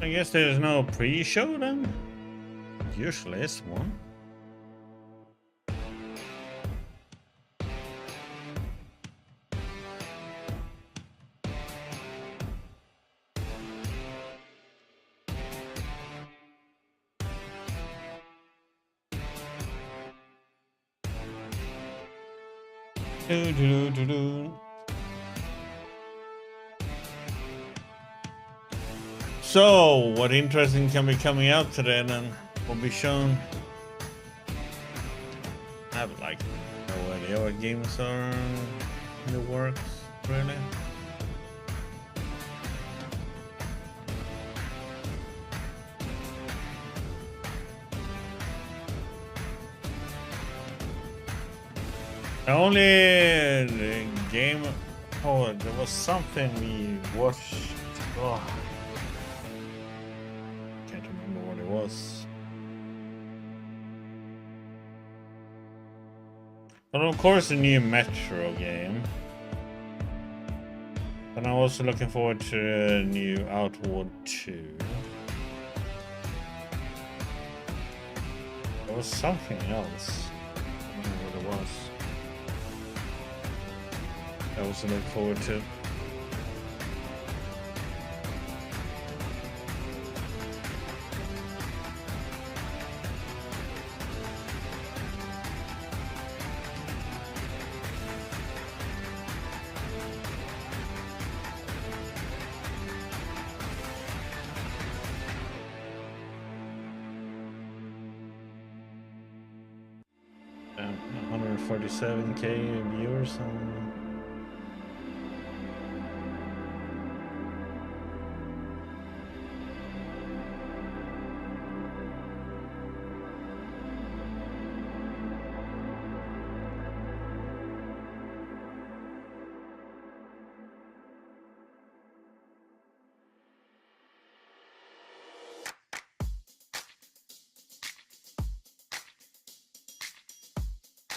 I guess there's no pre-show then? Usually it's one. Do, do, do, do. So, what interesting can be coming out today then? Will be shown. I have like no idea what games are in the works, really. The only game. Oh, there was something we watched. Oh. Can't remember what it was. But of course, the new Metro game. And I'm also looking forward to the new Outward 2. There was something else. I don't know what it was. I also look forward to. Damn, 147k viewers on.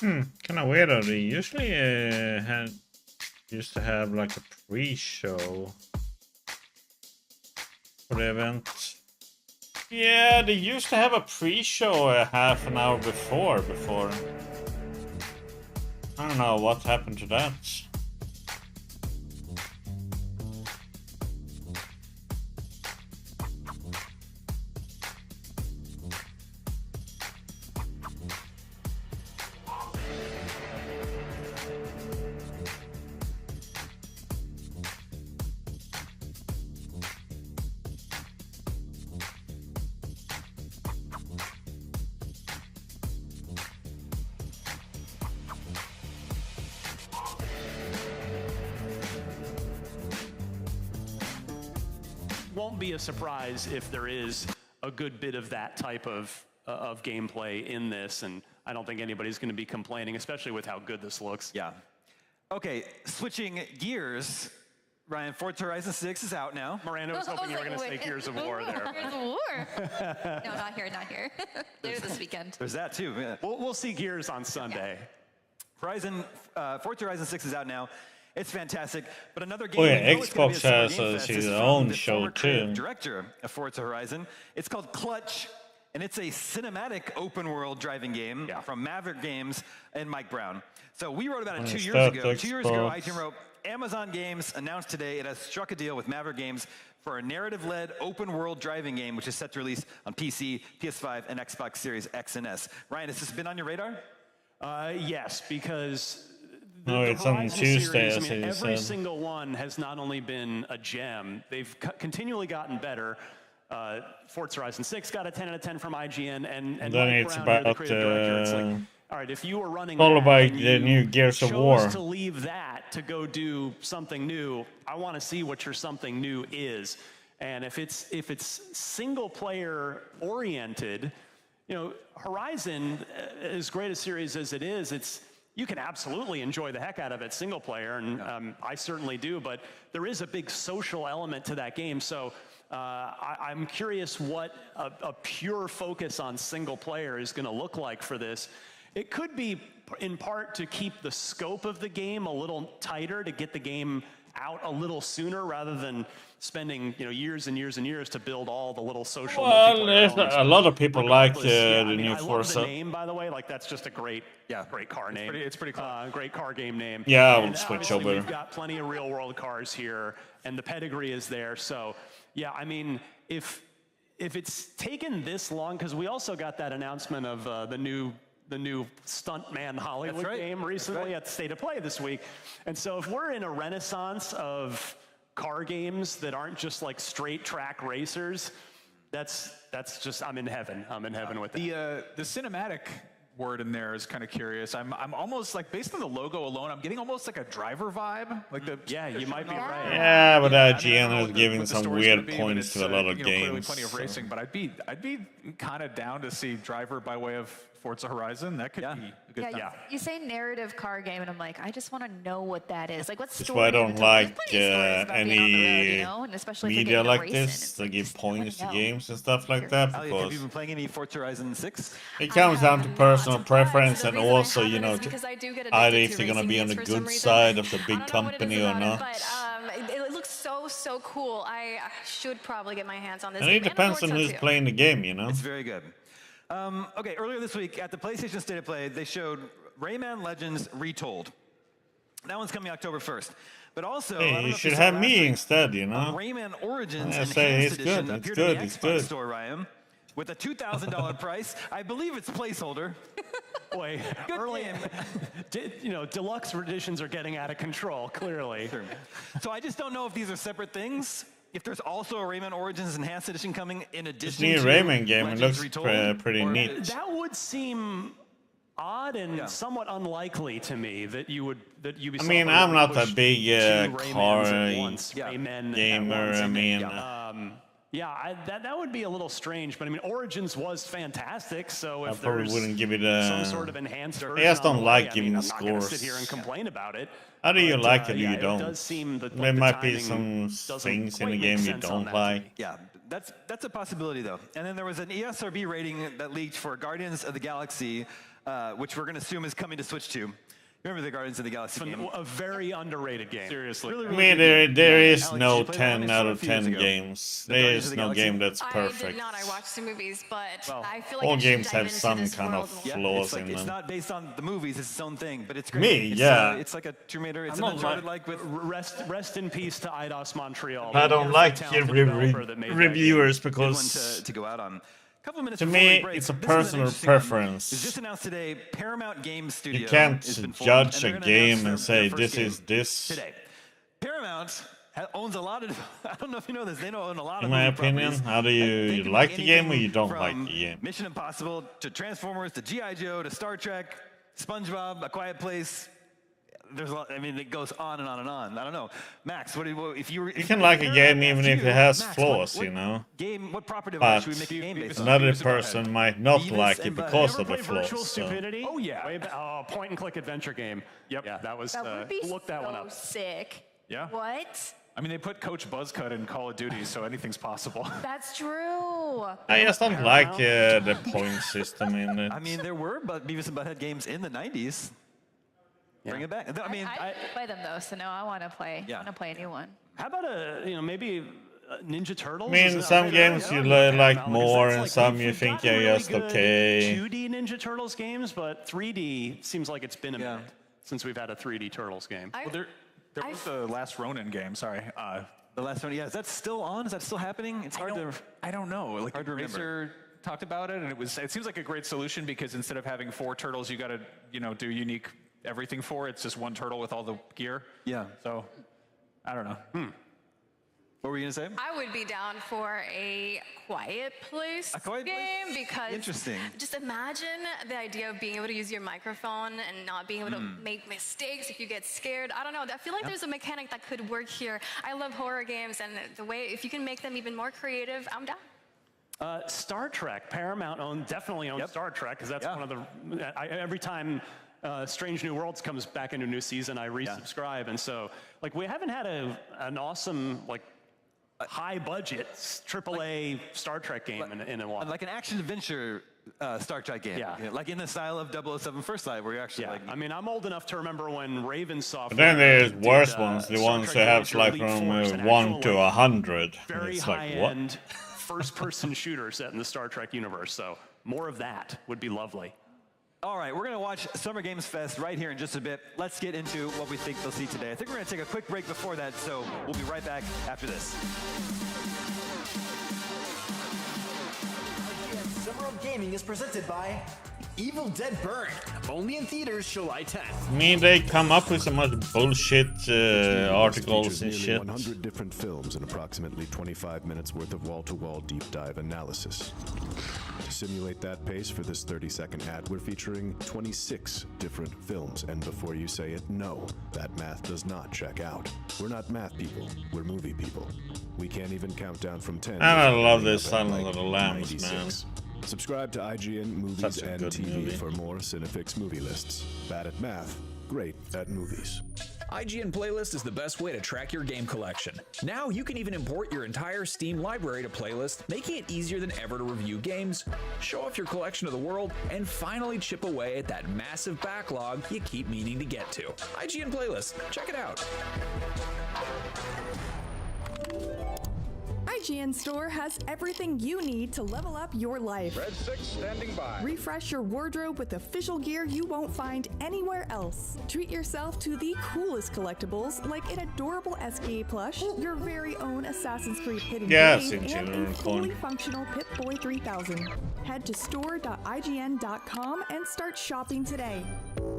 Kind of weird. They usually used to have like a pre-show for the event. Yeah, they used to have a pre-show a half an hour before. I don't know what happened to that. Won't be a surprise if there is a good bit of that type of gameplay in this, and I don't think anybody's going to be complaining, especially with how good this looks. Yeah. Okay, switching gears. Ryan, Forza Horizon 6 is out now. Miranda was hoping you were going to say Gears of War there. Gears of War? No, not here, not here. Later this weekend. There's that too. Yeah. We'll see Gears on Sunday. Forza Horizon 6 is out now. It's fantastic, but another game. Oh yeah, Xbox has its own show too. Director of Forza Horizon. It's called Clutch, and it's a cinematic open-world driving game from Maverick Games and Mike Brown. So we wrote about it 2 years ago. 2 years ago, I wrote, Amazon Games announced today it has struck a deal with Maverick Games for a narrative-led open-world driving game, which is set to release on PC, PS5, and Xbox Series X and S. Ryan, has this been on your radar? Yes, because no, it's on Tuesday. Series, I mean, every single one has not only been a gem, they've continually gotten better. Forza Horizon 6 got a 10 out of 10 from IGN, and then Mike it's Brown, about the creative director, it's like, all right, if you were running followed by that the new Gears of War, chose to leave that to go do something new, I want to see what your something new is. And if it's single player oriented, you know, Horizon, as great a series as it is, you can absolutely enjoy the heck out of it single player, and I certainly do, but there is a big social element to that game. So I'm curious what a pure focus on single player is going to look like for this. It could be in part to keep the scope of the game a little tighter, to get the game out a little sooner rather than spending years and years and years to build all the little social. Well, a lot of people like the new I Forza. love the name, by the way. Like that's just a great car name. It's pretty cool. Great car game name. Yeah, I would And switch obviously over. We've got plenty of real world cars here, and the pedigree is there. So yeah, I mean, if it's taken this long, because we also got that announcement of the new Stuntman Hollywood game recently at the State of Play this week. And so if we're in a renaissance of car games that aren't just like straight track racers, that's just, I'm in heaven. I'm in heaven with that. The cinematic word in there is kind of curious. I'm almost like, based on the logo alone, I'm getting almost like a driver vibe. Like you might be right. Yeah, but IGN I is don't know giving what the some story's weird gonna be, but points it's, to a lot of clearly games. plenty of racing, but I'd be kind of down to see Driver by way of Forza Horizon. That could be a good time. You say narrative car game, and I'm like, I just want to know what that is. Like, what story? That's why I don't like any any especially media like this that give points to games and stuff like that, Elliot, have you because been playing any Forza Horizon 6? it comes down to personal preference and also, either if they're they're gonna be on the good side of the big company or not. But it looks so cool. I should probably get my hands on this. And it game. depends on Forza who's too. playing the game, you know? It's very good. Okay, earlier this week at the PlayStation State of Play, they showed Rayman Legends Retold. That one's coming October 1st. But also, I don't know Hey, you if should saw have last me week, instead, you know? Rayman Origins I Enhanced say it's Edition good, it's appeared good, in the it's Xbox good. store, Ryan, with a $2,000 price. I believe it's placeholder. Boy, early, deluxe editions are getting out of control, clearly. So I just don't know if these are separate things. If there's also a Rayman Origins Enhanced Edition coming in addition new to Rayman game, it Legends looks Retold, pretty or- neat. That would seem odd and somewhat unlikely to me that Ubisoft. I mean, would I'm not push a big two car Raymans at once, Raymen at gamer. once, I and mean, that would be a little strange. But I mean, Origins was fantastic. So I if probably there's wouldn't give it some sort of enhanced version, just don't on the like way, I giving mean, I'm not gonna scores. sit here and complain about it. Either you But, like it or yeah, you don't. It does seem that There the might be timing some doesn't things in quite the make game you sense on don't that to like. me. Yeah, that's a possibility though. And then there was an ESRB rating that leaked for Guardians of the Galaxy, which we're going to assume is coming to Switch 2. Remember the Guardians of the Galaxy game? A very underrated game. Seriously. Really, I really mean, good game. there is Alex, no did you play that one? 10 I out saw it a of few years 10 ago. games. The There Guardians is of the no Galaxy? game that's I perfect. did not. I watched the movies, but I feel like all I should games dive have into some this kind world of more. flaws it's like, in it's them. not based on the movies, it's its own thing, but it's great. Me, it's, yeah. It's like a Tomb Raider, it's I'm an not Uncharted like with... Rest in peace to Eidos Montreal. I don't Wonderful, like talented your developer that made that game. reviewers Good one because to go out on. Couple minutes to before we me, break, it's a this is an personal interesting one. preference. It was just announced today, Paramount Games Studio you can't has been formed, judge and they're a gonna game announce and their say first this game is this. today. Paramount owns a lot of, I don't know if you know this, they own a lot of In my movie opinion, properties. how do They you can like make the game or anything you don't from like the game? Mission Impossible to Transformers to G.I. Joe to Star Trek, SpongeBob, A Quiet Place. There's a lot, I mean, it goes on and on and on. I don't know. Max, if you were... You can like a game even if it has flaws, what you know? Game, what property But should we make a game based on? another person might not Beavis like it and Butthead. because Ever of the play Virtual flaws. So. Stupidity? Oh, yeah. Point and click adventure game. Yep. Yeah, that was. That would be Look that one so up. sick. Yeah. What? I mean, they put Coach Buzzcut in Call of Duty, so anything's possible. That's true. I just don't like the point system in it. I mean, there were Beavis and Butthead games in the 90s. Bring it back. I mean, I play them though, so now I want to play. Yeah. I want to play a new one. How about maybe Ninja Turtles? I mean, Is that- some are they- games are you they like Paramount? more Because and that's some we've you think gotten are really just good okay. 2D Ninja Turtles games, but 3D seems like it's been a minute since we've had a 3D Turtles game. Well, there was the Last Ronin game, sorry. the last one, yeah. Is that still on? Is that still happening? It's hard to... I don't know. Like, Hard to remember. Racer talked about it, and it seems like a great solution because instead of having 4 turtles, you got to, do unique everything for. It's just one turtle with all the gear. Yeah. So, I don't know. What were you going to say? I would be down for a Quiet Place A Quiet Place? game because Interesting. just imagine the idea of being able to use your microphone and not being able to make mistakes if you get scared. I don't know. I feel like there's a mechanic that could work here. I love horror games, and the way if you can make them even more creative, I'm down. Star Trek. Paramount definitely owns Star Trek because that's one of the. Every time Strange New Worlds comes back into a new season, I resubscribe, and so we haven't had an awesome high budget AAA Star Trek game in a while. Like an action adventure Star Trek game. Yeah. Like in the style of 007 First Light, where you're actually like... I mean, I'm old enough to remember when Raven Software... But then there's worse ones, the ones that have like from 1 to 100. Very It's like, what? high-end first-person shooter set in the Star Trek universe, so more of that would be lovely. All right, we're going to watch Summer Games Fest right here in just a bit. Let's get into what we think they'll see today. I think we're going to take a quick break before that, so we'll be right back after this. Summer of Gaming is presented by Evil Dead Burn, only in theaters July 10th. I mean, they come up with so much bullshit articles and shit. 100 different films and approximately 25 minutes worth of wall-to-wall deep dive analysis. To simulate that pace for this 30-second ad, we're featuring 26 different films. And before you say it, no, that math does not check out. We're not math people, we're movie people. We can't even count down from 10. And I love this Silence of the Lambs, man. Subscribe to IGN Movies and TV movie. for more Cinefix movie lists. Bad at math, great at movies. IGN Playlist is the best way to track your game collection. Now you can even import your entire Steam library to Playlist, making it easier than ever to review games, show off your collection of the world, and finally chip away at that massive backlog you keep meaning to get to. IGN Playlist, check it out. IGN Store has everything you need to level up your life. Red 6 standing by. Refresh your wardrobe with official gear you won't find anywhere else. Treat yourself to the coolest collectibles like an adorable SKA plush, your very own Assassin's Creed Hidden Blade, and a fully functional Pip-Boy 3000. Head to store.ign.com and start shopping today.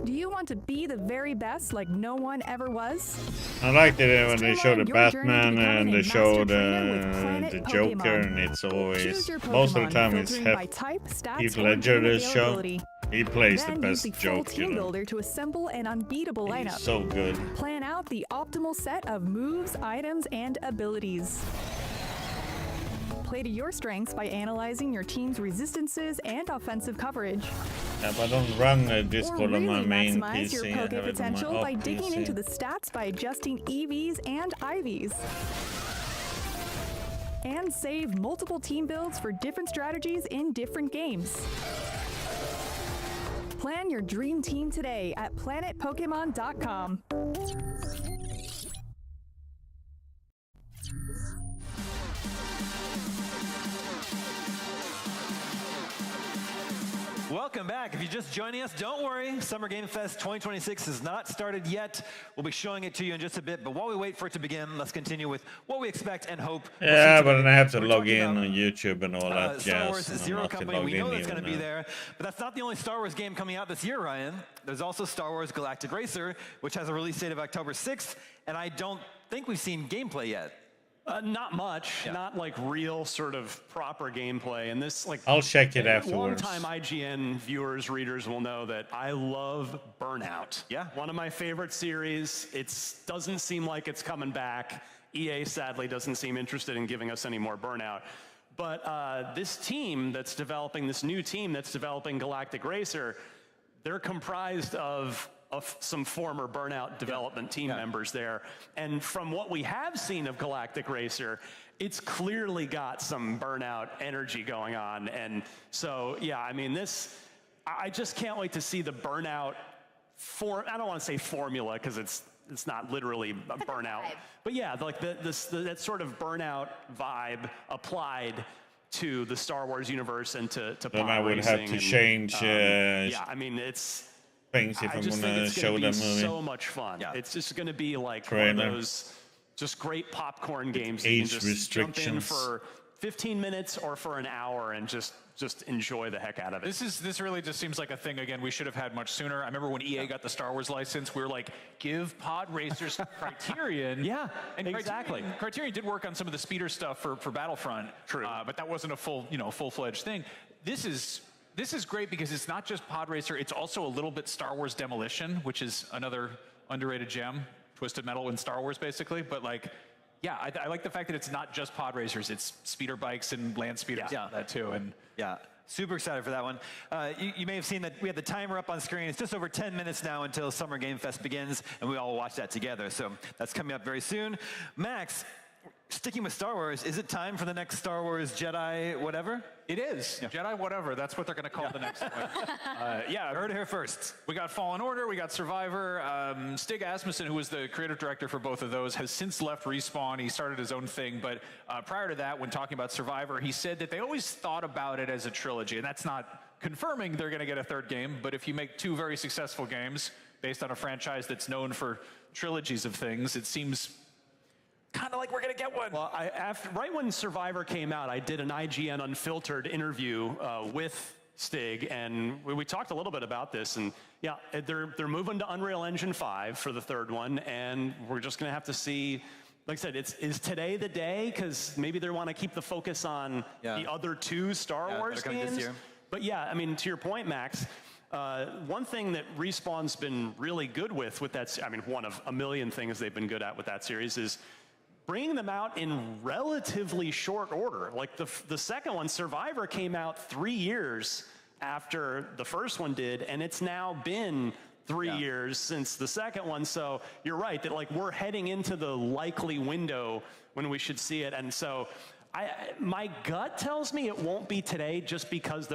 Do you want to be the very best like no one ever was? I liked it when they showed the Batman and they showed the Joker, and it's always, most of the time it's Heath Ledger this show. He plays the best Joker, you know. Builder to assemble an unbeatable lineup. He's so good. Plan out the optimal set of moves, items, and abilities. Play to your strengths by analyzing your team's resistances and offensive coverage. Yeah, but I don't run Discord or really on my main maximize PC. your I have Poké it on potential my by digging PC. into the stats by adjusting EVs and IVs. And save multiple team builds for different strategies in different games. Plan your dream team today at planetpokemon.com. Welcome back. If you're just joining us, don't worry. Summer Game Fest 2026 has not started yet. We'll be showing it to you in just a bit. But while we wait for it to begin, let's continue with what we expect and hope. Yeah, but then I have to log in on YouTube and all that Star Wars jazz. Zero Company, we know that's going to be there. But that's not the only Star Wars game coming out this year, Ryan. There's also Star Wars Galactic Racer, which has a release date of October 6th. And I don't think we've seen gameplay yet. Not much, not like real sort of proper gameplay. And this, like, I'll check it afterwards. Long-time IGN viewers, readers will know that I love Burnout. Yeah. One of my favorite series. It doesn't seem like it's coming back. EA sadly doesn't seem interested in giving us any more Burnout. But this team that's developing, this new team that's developing Galactic Racer, they're comprised of some former Burnout development team members there. And from what we have seen of Galactic Racer, it's clearly got some Burnout energy going on. And so, yeah, I mean, I just can't wait to see the Burnout I don't want to say formula, because it's not literally a Burnout. But yeah, like that sort of Burnout vibe applied to the Star Wars universe and to pod Then I would racing have to and, change yeah, I mean, it's things if I'm gonna show that movie. So much fun. Yeah. It's just going to be like Trailer. one of those just great popcorn games. Age you can just jump in restrictions. for 15 minutes or for an hour and just enjoy the heck out of it. This really just seems like a thing, again, we should have had much sooner. I remember when EA got the Star Wars license, we were like, give pod racers Criterion. Yeah, and exactly. Criterion did work on some of the speeder stuff for Battlefront. True. But that wasn't a full-fledged thing. This is great because it's not just pod racer, it's also a little bit Star Wars Demolition, which is another underrated gem, Twisted Metal in Star Wars, basically. But like, yeah, I like the fact that it's not just pod racers, it's speeder bikes and land speeders, that too. And yeah, super excited for that one. You may have seen that we had the timer up on screen. It's just over 10 minutes now until Summer Game Fest begins, and we all watch that together. So that's coming up very soon. Max, sticking with Star Wars, is it time for the next Star Wars Jedi whatever? It is. Yeah. Jedi whatever. That's what they're going to call the next one. Yeah, I heard it here first. We got Fallen Order. We got Survivor. Stig Asmussen, who was the creative director for both of those, has since left Respawn. He started his own thing. But prior to that, when talking about Survivor, he said that they always thought about it as a trilogy. And that's not confirming they're going to get a third game. But if you make 2 very successful games based on a franchise that's known for trilogies of things, it seems kind of like we're going to get one. Well, right when Survivor came out, I did an IGN Unfiltered interview with Stig, and we talked a little bit about this. And yeah, they're moving to Unreal Engine 5 for the third one, and we're just going to have to see. Like I said, is today the day? Because maybe they want to keep the focus on the other 2 Star Wars games. This year. But yeah, I mean, to your point, Max, one thing that Respawn's been really good with that, I mean, one of a million things they've been good at with that series is bringing them out in relatively short order. Like the second one, Survivor, came out 3 years after the first one did, and it's now been 3 years since the second one. So you're right that like we're heading into the likely window when we should see it. And so my gut tells me it won't be today, just because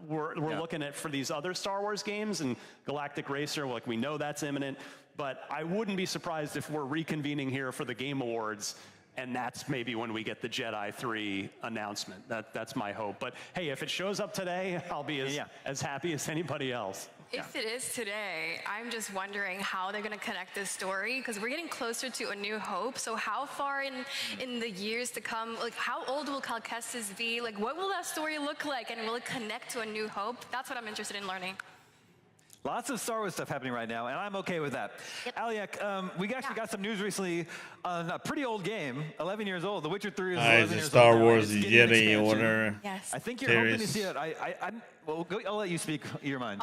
we're looking at for these other Star Wars games, and Galactic Racer, like we know that's imminent. But I wouldn't be surprised if we're reconvening here for the Game Awards, and that's maybe when we get the Jedi 3 announcement. That's my hope. But hey, if it shows up today, I'll be as happy as anybody else. If it is today, I'm just wondering how they're going to connect this story, because we're getting closer to A New Hope. So how far in the years to come, like how old will Cal Kestis be? Like what will that story look like, and will it connect to A New Hope? That's what I'm interested in learning. Lots of Star Wars stuff happening right now, and I'm okay with that. Yep. Aliak, we actually got some news recently on a pretty old game, 11 years old. The Witcher 3 is 11 years old. Star Wars Jedi Order. Yes. I think you're hoping to see it. I'll let you speak your mind.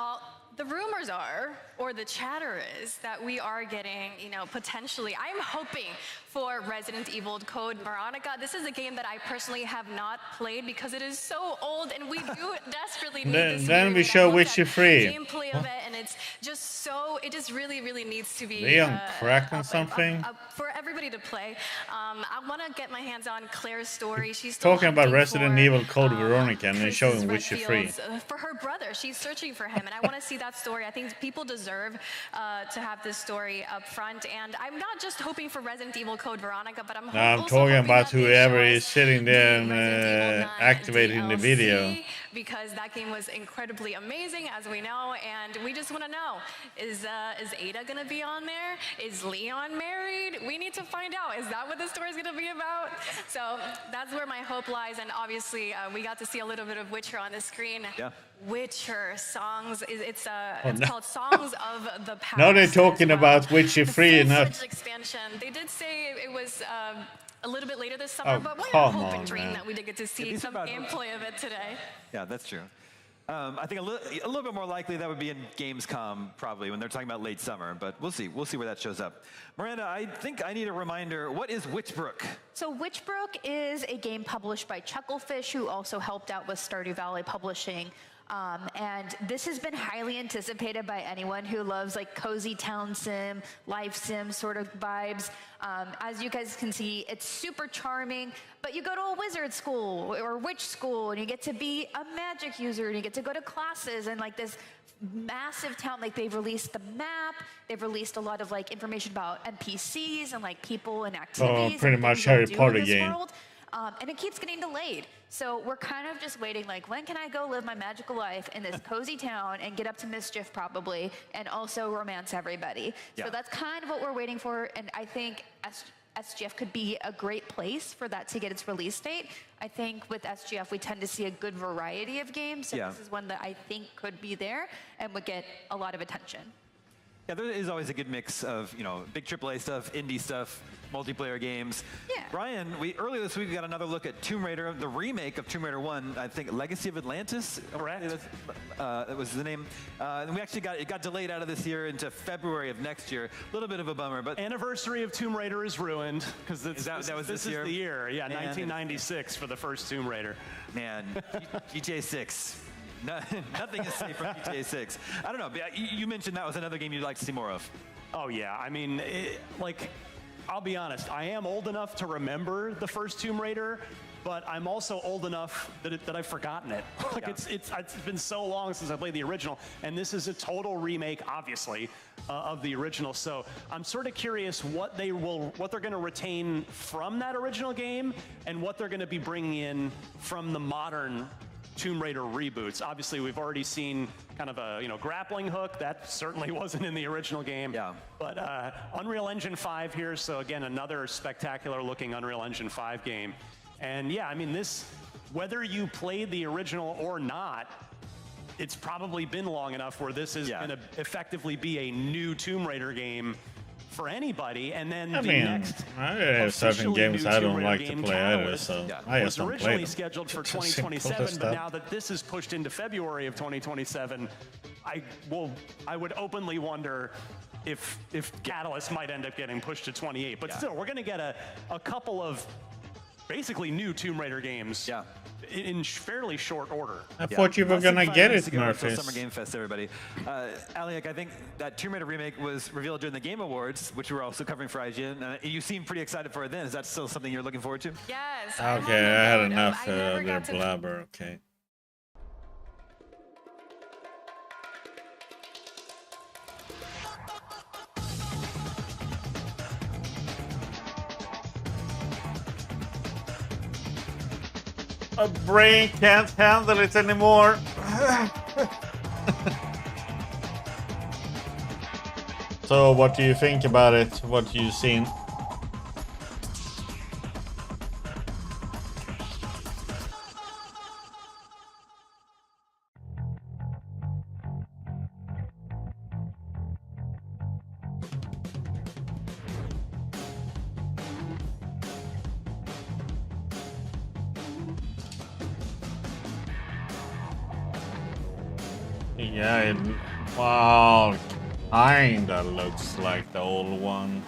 The rumors are, or the chatter is, that we are getting, potentially, I'm hoping for Resident Evil Code Veronica. This is a game that I personally have not played because it is so old, and we do desperately need this. Then we show Witcher 3. Gameplay of it, and it's just so, it just really, really needs to be Leon crack on something for everybody to play. I want to get my hands on Claire's story. She's talking about Resident Evil Code Veronica, and they're showing Witcher 3. For her brother, she's searching for him, and I want to see that story. I think people deserve to have this story up front, and I'm not just hoping for Resident Evil Code Veronica, but I'm talking about whoever is sitting there and activating the video. Because that game was incredibly amazing, as we know, and we just want to know, is Ada going to be on there? Is Leon married? We need to find out. Is that what the story is going to be about? So that's where my hope lies, and obviously we got to see a little bit of Witcher on the screen. Yeah. Witcher songs, it's called Songs of the Past. Now they're talking about Witcher 3 and not expansion. They did say it was a little bit later this summer, but we hope and dream that we did get to see some gameplay of it today. Yeah, that's true. I think a little bit more likely that would be in Gamescom, probably, when they're talking about late summer, but we'll see. We'll see where that shows up. Miranda, I think I need a reminder. What is Witchbrook? So Witchbrook is a game published by Chucklefish, who also helped out with Stardew Valley Publishing. And this has been highly anticipated by anyone who loves like cozy town sim, life sim sort of vibes. As you guys can see, it's super charming, but you go to a wizard school or witch school, and you get to be a magic user, and you get to go to classes, and like this massive town, like they've released the map, they've released a lot of like information about NPCs and like people and activities. Oh, pretty much Harry Potter game. And it keeps getting delayed. So we're kind of just waiting, like, when can I go live my magical life in this cozy town and get up to mischief, probably, and also romance everybody? Yeah. So that's kind of what we're waiting for, and I think SGF could be a great place for that to get its release date. I think with SGF, we tend to see a good variety of games, so this is one that I think could be there and would get a lot of attention. Yeah, there is always a good mix of, big AAA stuff, indie stuff, multiplayer games. Yeah. Brian, earlier this week we got another look at Tomb Raider, the remake of Tomb Raider 1, I think Legacy of Atlantis. Correct. That was the name. And we actually it got delayed out of this year into February of next year. A little bit of a bummer, but anniversary of Tomb Raider is ruined because this is the year. Yeah, man, 1996 for the first Tomb Raider. Man, GTA 6. Nothing is safe from GTA 6. I don't know. You mentioned that was another game you'd like to see more of. Oh, yeah. I mean, I'll be honest, I am old enough to remember the first Tomb Raider, but I'm also old enough that I've forgotten it. Like it's been so long since I played the original, and this is a total remake, obviously, of the original. So I'm sort of curious what they're going to retain from that original game, and what they're going to be bringing in from the modern Tomb Raider reboots. Obviously, we've already seen kind of a grappling hook that certainly wasn't in the original game. Yeah. But Unreal Engine 5 here, so again, another spectacular looking Unreal Engine 5 game. And yeah, I mean, this, whether you played the original or not, it's probably been long enough where this is going to effectively be a new Tomb Raider game for anybody. And then I have certain games I don't like to play either, so I just don't play them. Was originally scheduled for 2027, but now that this is pushed into February of 2027, I would openly wonder if Catalyst might end up getting pushed to 28. But still, we're going to get a couple of basically new Tomb Raider games in fairly short order. I thought you were gonna get it, Murphy. Summer Game Fest, everybody. Alec, I think that Tomb Raider remake was revealed during the Game Awards, which we were also covering for IGN. You seem pretty excited for it then. Is that still something you're looking forward to? Yes. Okay, I had enough of their blabber, okay. My brain can't handle it anymore. So, what do you think about it? What you've seen? Yeah, it, well, kinda looks like the old one.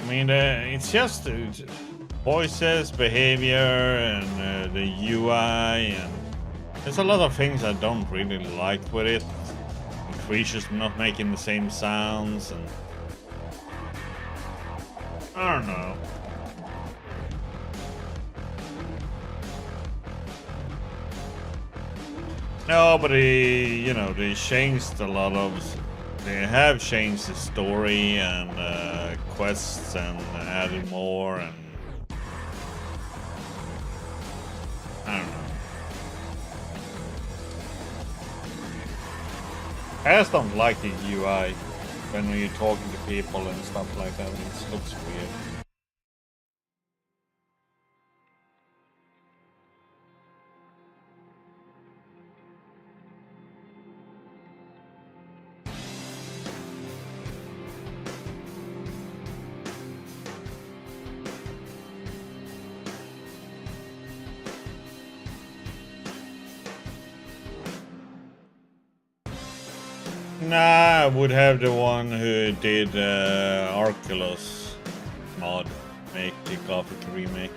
I mean, it's just voices, behavior, and the UI, and there's a lot of things I don't really like with it. The creatures not making the same sounds, and I don't know. No, but they changed a lot of. They have changed the story and quests and added more, and I don't know. I just don't like the UI when you're talking to people and stuff like that. It looks weird. Nah, I would have the one who did Arculus mod, make the Gothic remake.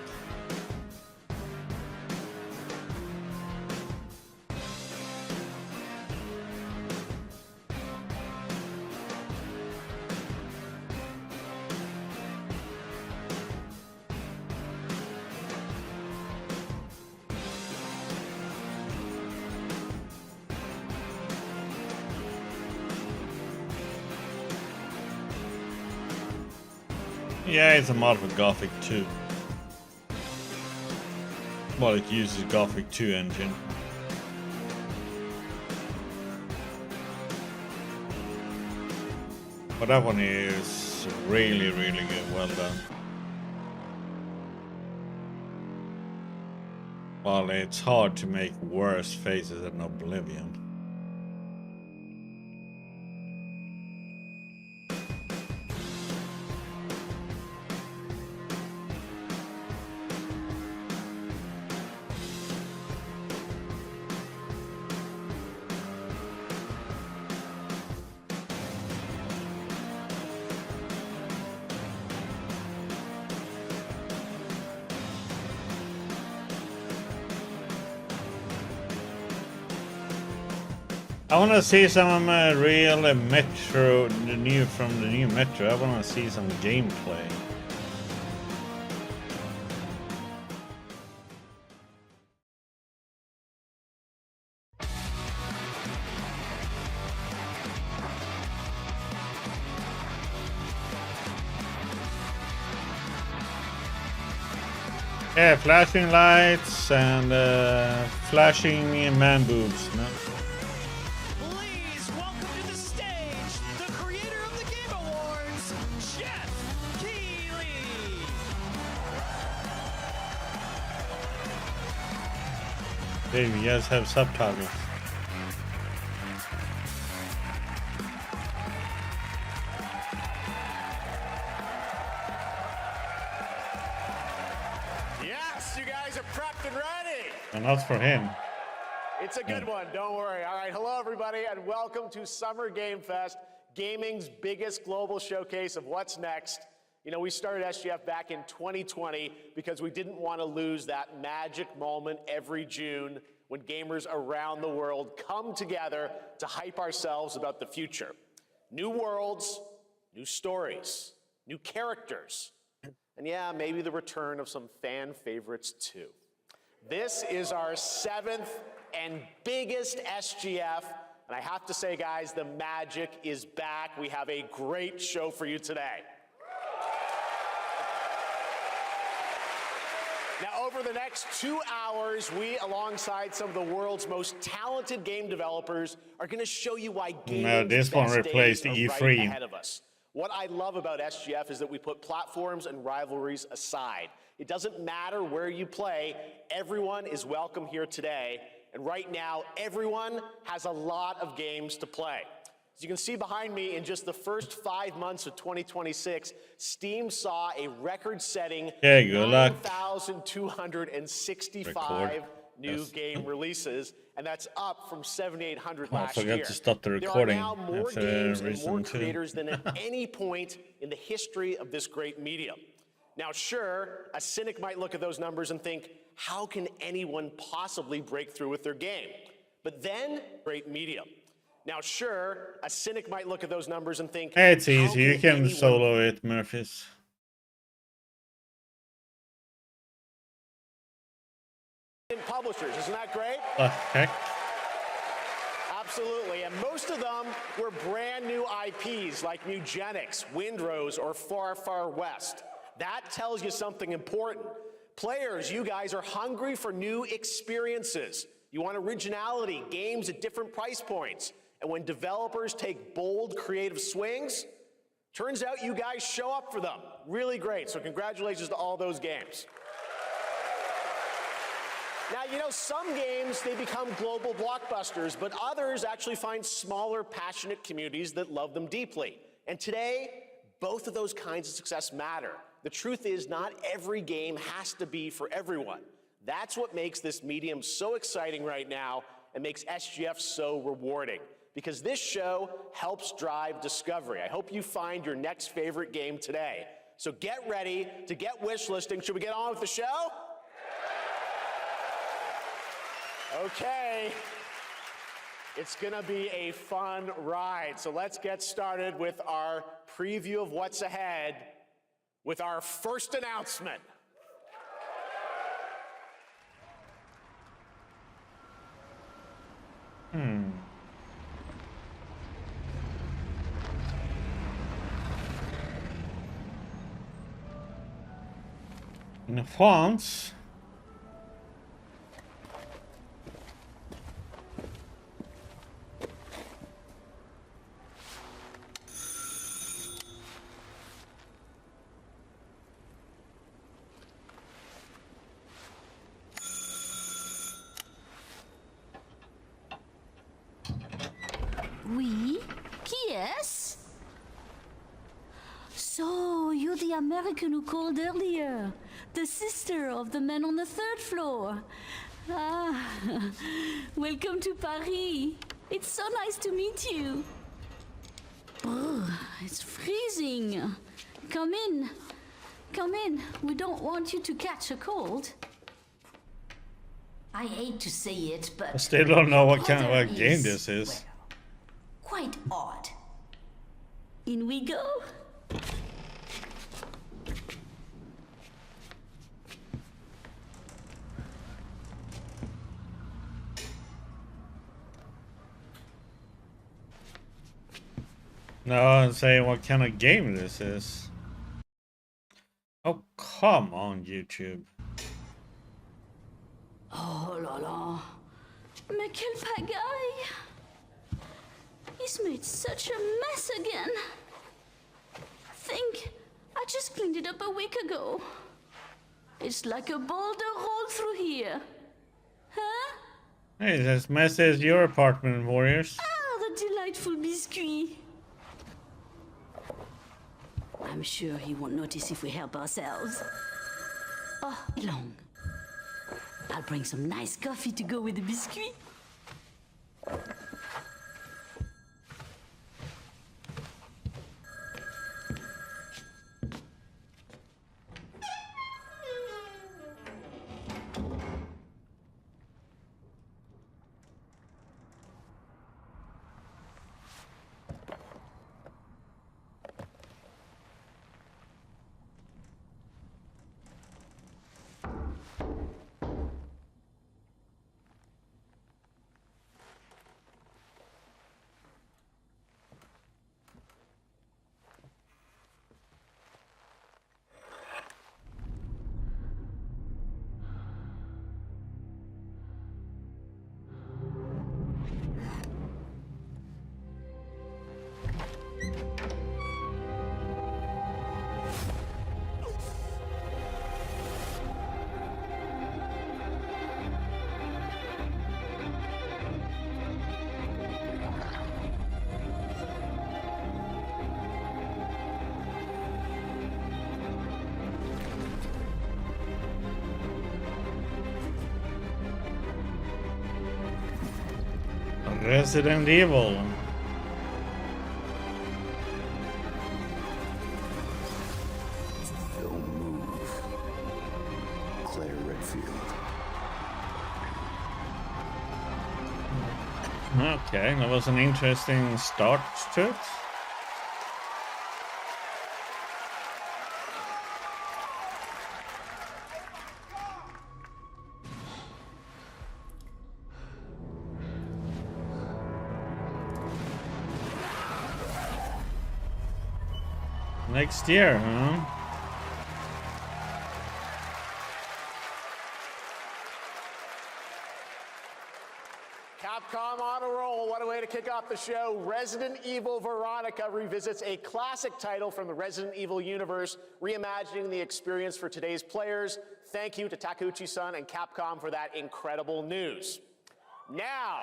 Yeah, it's a mod for Gothic 2. Well, it uses Gothic 2 engine. But that one is really, really good. Well done. Well, it's hard to make worse faces than Oblivion. I want to see some real Metro, the new Metro. I want to see some gameplay. Yeah, flashing lights and flashing man boobs. No? Please welcome to the stage the creator of the Game Awards, Jeff Keighley. Hey, you guys have subtitles. And that's for him. It's a good one, don't worry. All right, hello everybody, and welcome to Summer Game Fest, gaming's biggest global showcase of what's next. You know, we started SGF back in 2020 because we didn't want to lose that magic moment every June when gamers around the world come together to hype ourselves about the future. New worlds, new stories, new characters, and yeah, maybe the return of some fan favorites too. This is our 7th and biggest SGF, and I have to say, guys, the magic is back. We have a great show for you today. Now, over the next 2 hours, we, alongside some of the world's most talented game developers, are going to show you why gaming's this one best replaced days are E3. right ahead of us. What I love about SGF is that we put platforms and rivalries aside. It doesn't matter where you play, everyone is welcome here today. And right now, everyone has a lot of games to play. As you can see behind me, in just the first 5 months of 2026, Steam saw a record-setting 9,265 new game releases, and that's up from 7,800 last year. I forgot to stop the recording. There are now more games and more creators than at any point in the history of this great medium. Now, sure, a cynic might look at those numbers and think, how can anyone possibly break through with their game? But then, great medium. Now, sure, a cynic might look at those numbers and think, hey, it's easy. You can solo it, Murphys. Publishers, isn't that great? Heck. Absolutely, and most of them were brand new IPs like Nugenics, Windrose, or Far Far West. That tells you something important. Players, you guys are hungry for new experiences. You want originality, games at different price points. And when developers take bold, creative swings, turns out you guys show up for them. Really great, so congratulations to all those games. Now, you know, some games, they become global blockbusters, but others actually find smaller, passionate communities that love them deeply. And today, both of those kinds of success matter. The truth is, not every game has to be for everyone. That's what makes this medium so exciting right now and makes SGF so rewarding, because this show helps drive discovery. I hope you find your next favorite game today. So get ready to get wishlisting. Should we get on with the show? Okay. It's gonna be a fun ride. So let's get started with our preview of what's ahead with our first announcement. In France, Oui? Qui est-ce? So, you're the American who called earlier. The sister of the man on the 3rd floor. Ah, welcome to Paris. It's so nice to meet you. Brr, it's freezing. Come in. Come in. We don't want you to catch a cold. I hate to say it, but I still don't know what kind of game this is. quite odd. In we go. No, I'm saying what kind of game this is. Oh, come on, YouTube. Oh la la. Mais quel pagaille! He's made such a mess again. Think, I just cleaned it up a week ago. It's like a boulder rolled through here. Huh? Hey, it's as messy as your apartment, Warriors. Ah, the delightful biscuit. I'm sure he won't notice if we help ourselves. Oh, long. I'll bring some nice coffee to go with the biscuit. Resident Evil. Don't move. Claire Redfield. Okay, that was an interesting start to it. Next year, huh? Capcom on a roll. What a way to kick off the show. Resident Evil Veronica revisits a classic title from the Resident Evil universe, reimagining the experience for today's players. Thank you to Takeuchi-san and Capcom for that incredible news. Now,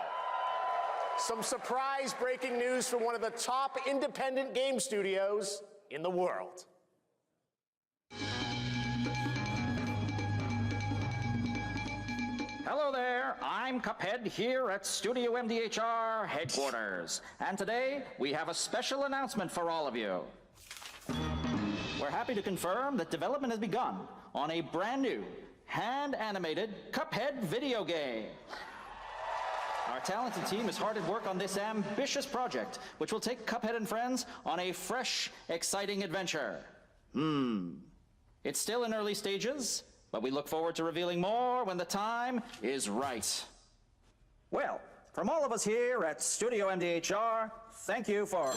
some surprise breaking news from one of the top independent game studios in the world. Hello there, I'm Cuphead here at Studio MDHR headquarters. And today, we have a special announcement for all of you. We're happy to confirm that development has begun on a brand new, hand-animated Cuphead video game. Our talented team is hard at work on this ambitious project, which will take Cuphead and friends on a fresh, exciting adventure. It's still in early stages, but we look forward to revealing more when the time is right. Well, from all of us here at Studio MDHR, thank you for...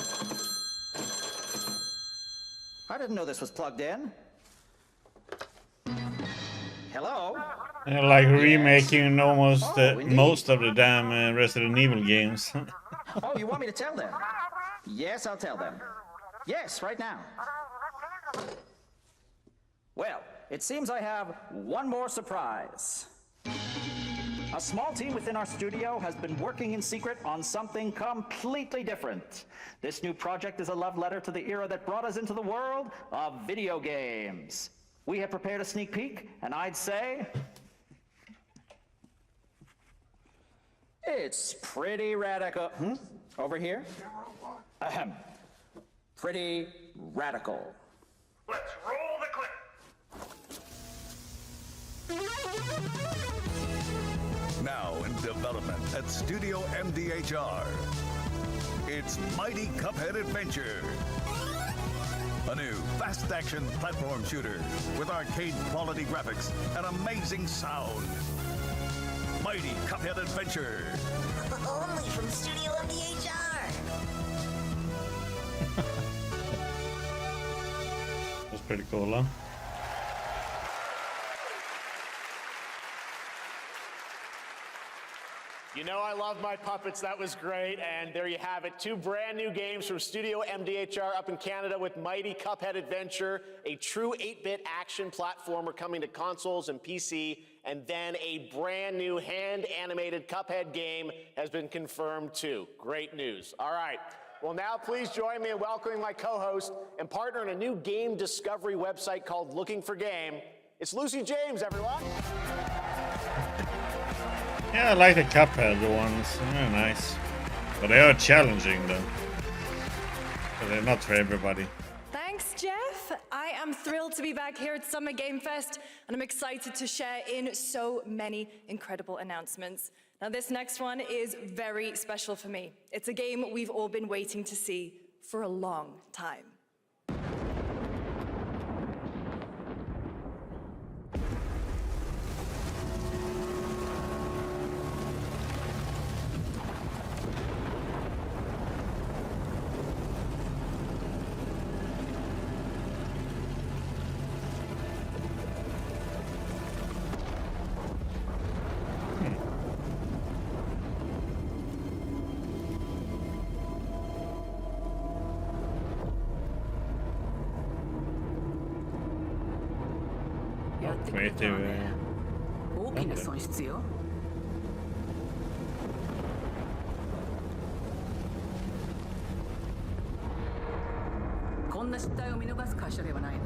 I didn't know this was plugged in. Hello? Like remaking almost most of the damn Resident Evil games. Oh, you want me to tell them? Yes, I'll tell them. Yes, right now. Well, it seems I have one more surprise. A small team within our studio has been working in secret on something completely different. This new project is a love letter to the era that brought us into the world of video games. We have prepared a sneak peek, and I'd say... it's pretty radical. Over here? Ahem. Pretty radical. Let's roll the clip. Now in development at Studio MDHR. It's Mighty Cuphead Adventure. A new fast-action platform shooter with arcade-quality graphics and amazing sound. Mighty Cuphead Adventure. Only from Studio MDHR. That's pretty cool, huh? You know I love my puppets. That was great. And there you have it. 2 brand new games from Studio MDHR up in Canada with Mighty Cuphead Adventure, a true 8-bit action platformer coming to consoles and PC, and then a brand new hand-animated Cuphead game has been confirmed too. Great news. All right. Well, now please join me in welcoming my co-host and partner in a new game discovery website called Looking for Game. It's Lucy James, everyone. Yeah, I like the Cuphead ones. They're nice. But they are challenging, though. But they're not for everybody. Thanks, Jeff. I am thrilled to be back here at Summer Game Fest, and I'm excited to share in so many incredible announcements. Now, this next one is very special for me. It's a game we've all been waiting to see for a long time. Creative. 大きな損失よ。こんな失態を見逃す会社ではないの。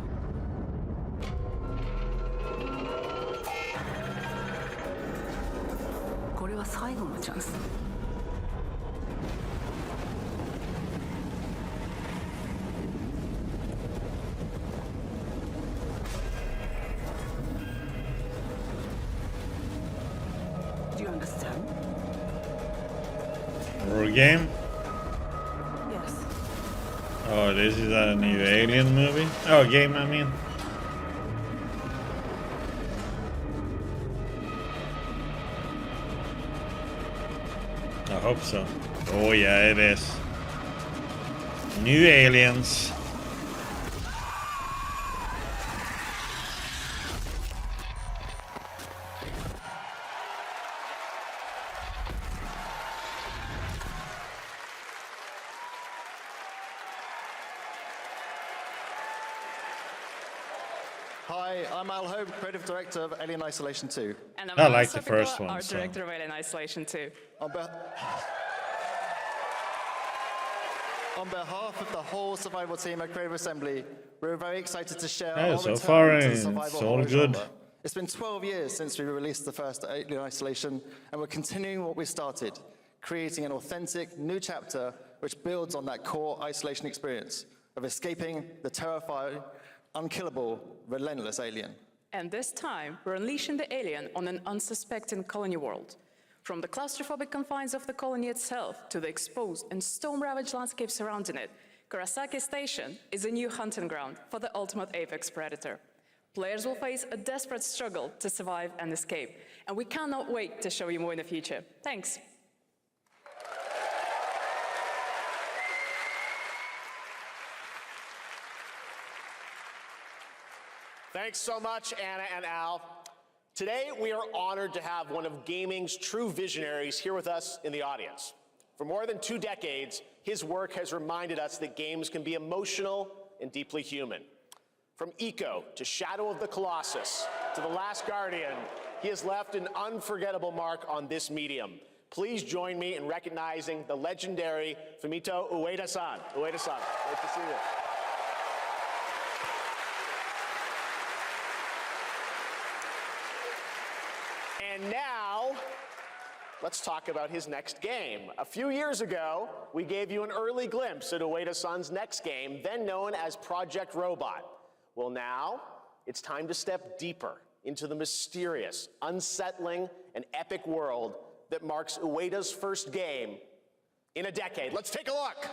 これは最後のチャンス。Horror game? Yes. Oh, this is a new Alien movie? Oh, game, I mean. I hope so. Oh, yeah, it is. New Aliens. Hi, I'm Al Hope, Creative Director of Alien Isolation 2. And I like the first one. Art Director of Alien Isolation 2. On behalf of the whole survival team at Creative Assembly, we're very excited to share our so return far to the it's survival all horror good. genre. It's been 12 years since we released the first Alien Isolation, and we're continuing what we started, creating an authentic new chapter which builds on that core isolation experience of escaping the terrifying, unkillable, relentless alien. And this time, we're unleashing the alien on an unsuspecting colony world. From the claustrophobic confines of the colony itself to the exposed and storm-ravaged landscape surrounding it, Kurosaki Station is a new hunting ground for the ultimate apex predator. Players will face a desperate struggle to survive and escape, and we cannot wait to show you more in the future. Thanks. Thanks so much, Anna and Al. Today, we are honored to have one of gaming's true visionaries here with us in the audience. For more than 2 decades, his work has reminded us that games can be emotional and deeply human. From Ico to Shadow of the Colossus to The Last Guardian, he has left an unforgettable mark on this medium. Please join me in recognizing the legendary Fumito Ueda-san. Ueda-san, great to see you. And now, let's talk about his next game. A few years ago, we gave you an early glimpse at Ueda-san's next game, then known as Project Robot. Well, now, it's time to step deeper into the mysterious, unsettling, and epic world that marks Ueda's first game, in a decade. Let's take a look.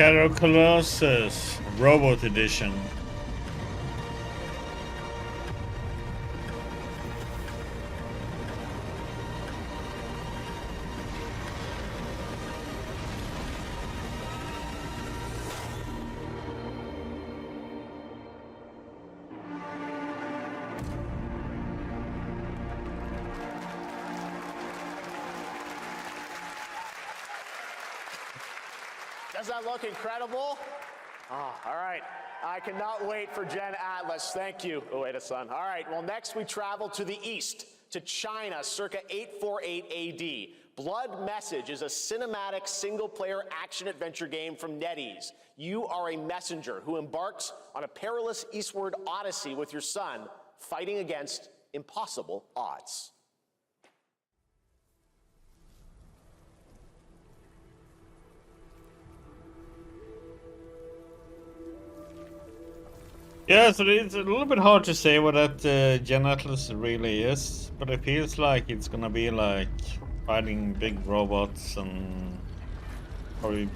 Shadow Colossus Robot Edition. Does that look incredible? Oh, all right. I cannot wait for Gen Atlas. Thank you, Ueda-san. All right, well, next we travel to the east, to China, circa 848 AD. Blood Message is a cinematic single-player action-adventure game from NetEase. You are a messenger who embarks on a perilous eastward odyssey with your son, fighting against impossible odds. Yeah, so it's a little bit hard to say what that Gen Atlas really is, but it feels like it's gonna be like fighting big robots and probably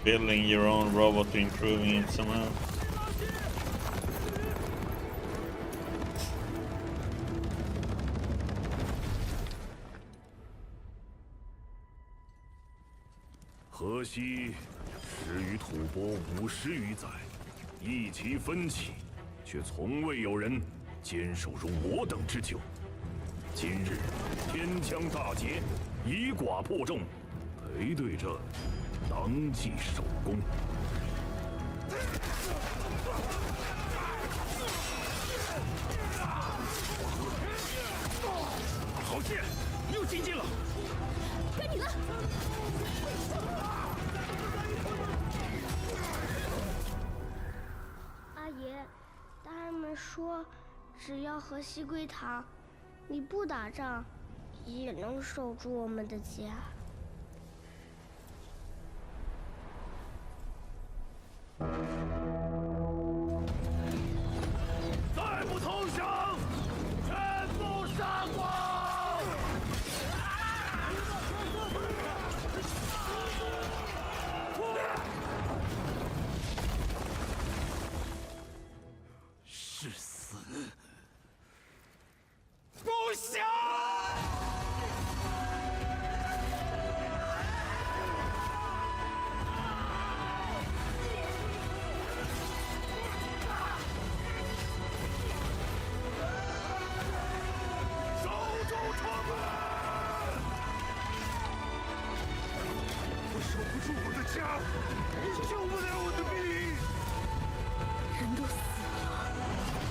building your own robot to improving it somehow.河西始于吐蕃50余载。 一齐分起，却从未有人坚守如我等之久。今日天枪大捷，以寡破众，裴对这当即首功。好剑，又进进了，该你了。 阿爷，大人们说，只要河西归唐，你不打仗，也能守住我们的家。再不投降，全部杀光！是死不降！守住城门！我守不住我的家，救不了我的兵。人都死了，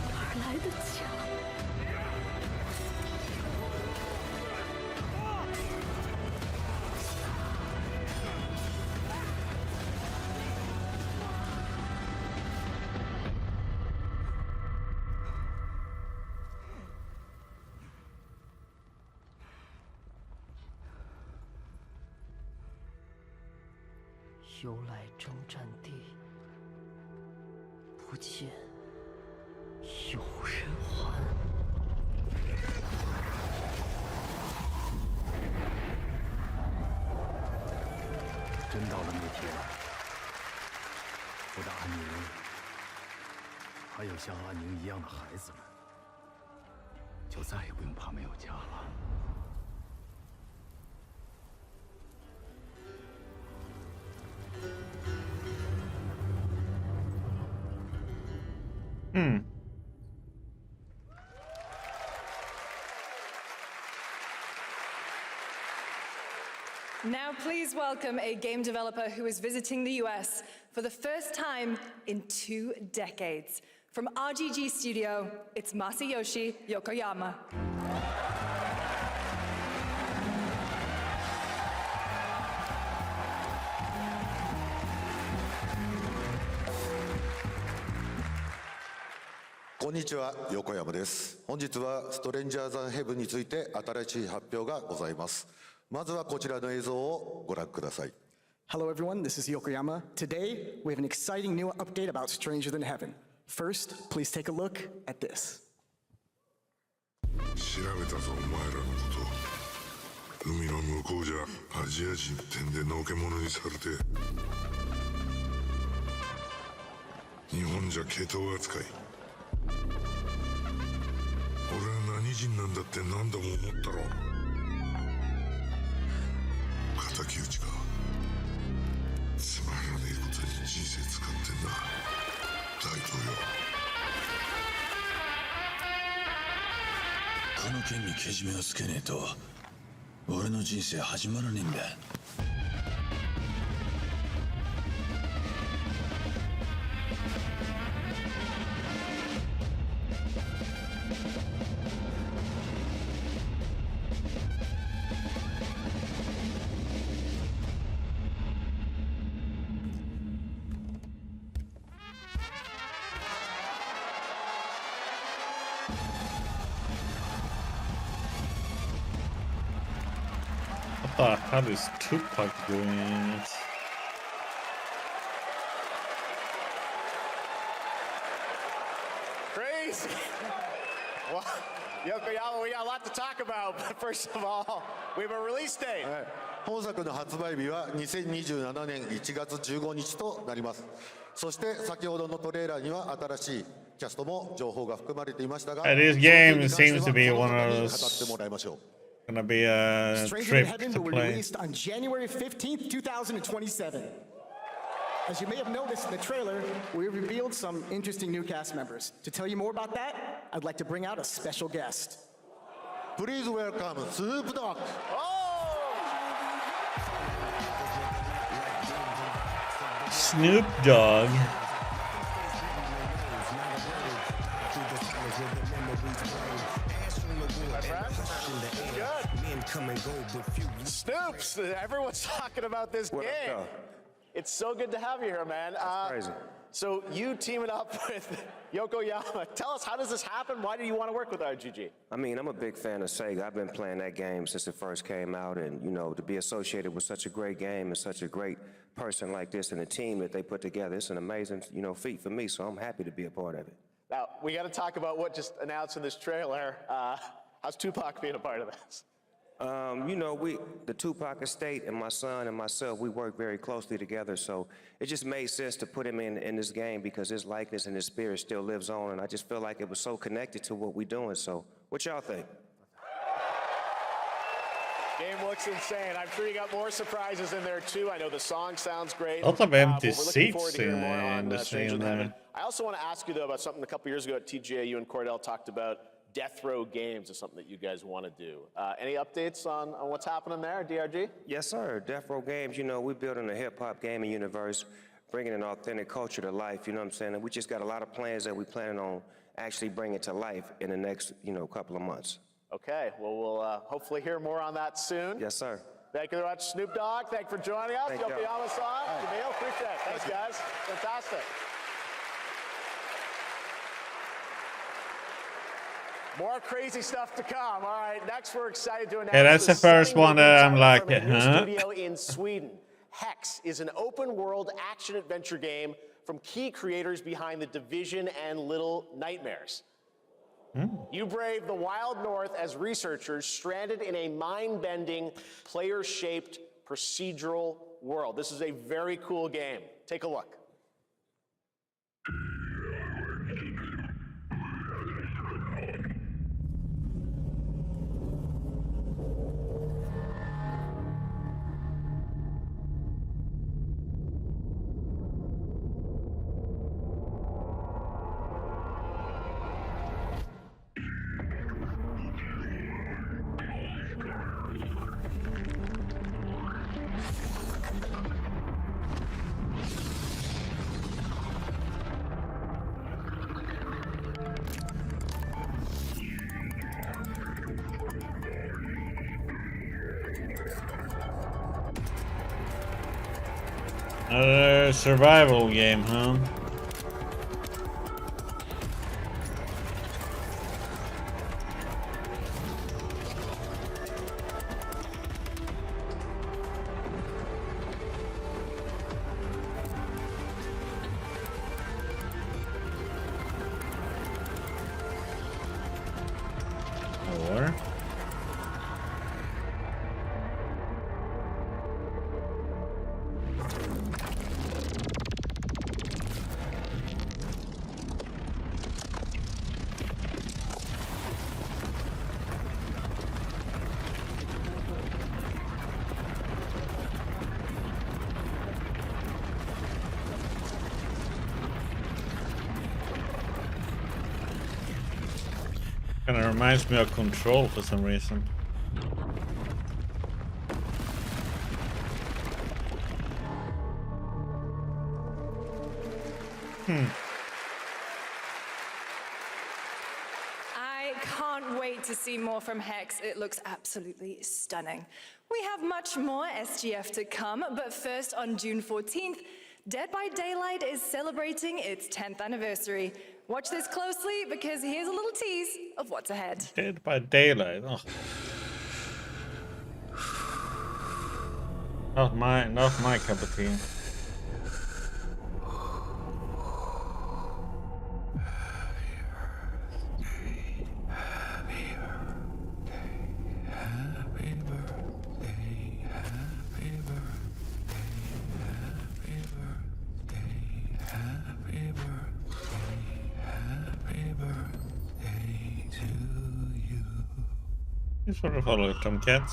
哪来的家？ 由来征战地，不见有人还。真到了那天，我的安宁，还有像安宁一样的孩子们，就再也不用怕没有家了。Now please welcome a game developer who is visiting the US for the first time in 2 decades. From RGG Studio, it's Masayoshi Yokoyama. こんにちは、横山です。本日はストレンジャーズ・ヘブンについて新しい発表がございます。まずはこちらの映像をご覧ください。Hello everyone, this is Yokoyama. Today, we have an exciting new update about Stranger Than Heaven. First, please take a look at this. 調べたぞ、お前らのこと。海の向こうじゃアジア人ってんでのけ者にされて、日本じゃ毛頭扱い。俺は何人なんだって何度も思ったろ。敵討ちか。つまらねえことに人生使ってんだ。大統領。この件にけじめをつけねえと俺の人生始まらねえんだ。What the hell is Tupac doing in it? Crazy! Well, Yokoyama, we got a lot to talk about, but first of all, we have a release date. 本作の発売日は2027年1月15日となります。そして先ほどのトレーラーには新しいキャストも情報が含まれていましたが、This game seems to be one of those gonna be a trip to will be play. released on January 15th, 2027. As you may have noticed in the trailer, we revealed some interesting new cast members. To tell you more about that, I'd like to bring out a special guest. Please welcome Snoop Dogg. Snoop Dogg. Snoops, everyone's talking about this game. It's so good to have you here, man. That's crazy. So you teaming up with Yokoyama. Tell us, how does this happen? Why do you want to work with RGG? I mean, I'm a big fan of Sega. I've been playing that game since it first came out, and you know, to be associated with such a great game and such a great person like this and the team that they put together, it's an amazing, you know, feat for me. So I'm happy to be a part of it. Now we got to talk about what just announced in this trailer. How's Tupac being a part of this? You know, the Tupac estate and my son and myself, we work very closely together, so it just made sense to put him in this game because his likeness and his spirit still lives on, and I just feel like it was so connected to what we're doing. So what y'all think? Game looks insane. I'm sure you got more surprises in there too. I know the song sounds great. Lots of empty we're looking forward seats to hearing more on in the Stranger scene Than Heaven. there. I also want to ask you though about something a couple years ago at TGA. You and Cordell talked about Death Row Games is something that you guys want to do. Any updates on what's happening there, DRG? Yes, sir. Death Row Games, you know, we're building a hip-hop gaming universe, bringing an authentic culture to life, you know what I'm saying? And we just got a lot of plans that we're planning on actually bringing to life in the next, you know, couple of months. Okay, well, we'll hopefully hear more on that soon. Yes, sir. Thank you very much, Snoop Dogg. Thank you for joining us. Yokoyama-san, Jamil, appreciate it. Thanks, guys. Fantastic. More crazy stuff to come. All right, next we're excited to announce. Yeah, that's the first one that I'm like, from a new huh? studio in Sweden. Hex is an open-world action-adventure game from key creators behind The Division and Little Nightmares. You brave the wild north as researchers stranded in a mind-bending, player-shaped procedural world. This is a very cool game. Take a look. Another survival game, huh? Or kind of reminds me of Control for some reason. I can't wait to see more from Hex. It looks absolutely stunning. We have much more SGF to come, but first on June 14th, Dead by Daylight is celebrating its 10th anniversary. Watch this closely because here's a little tease of what's ahead. Dead by Daylight. Oh. Not my cup of tea. You sort of follow Tomcats.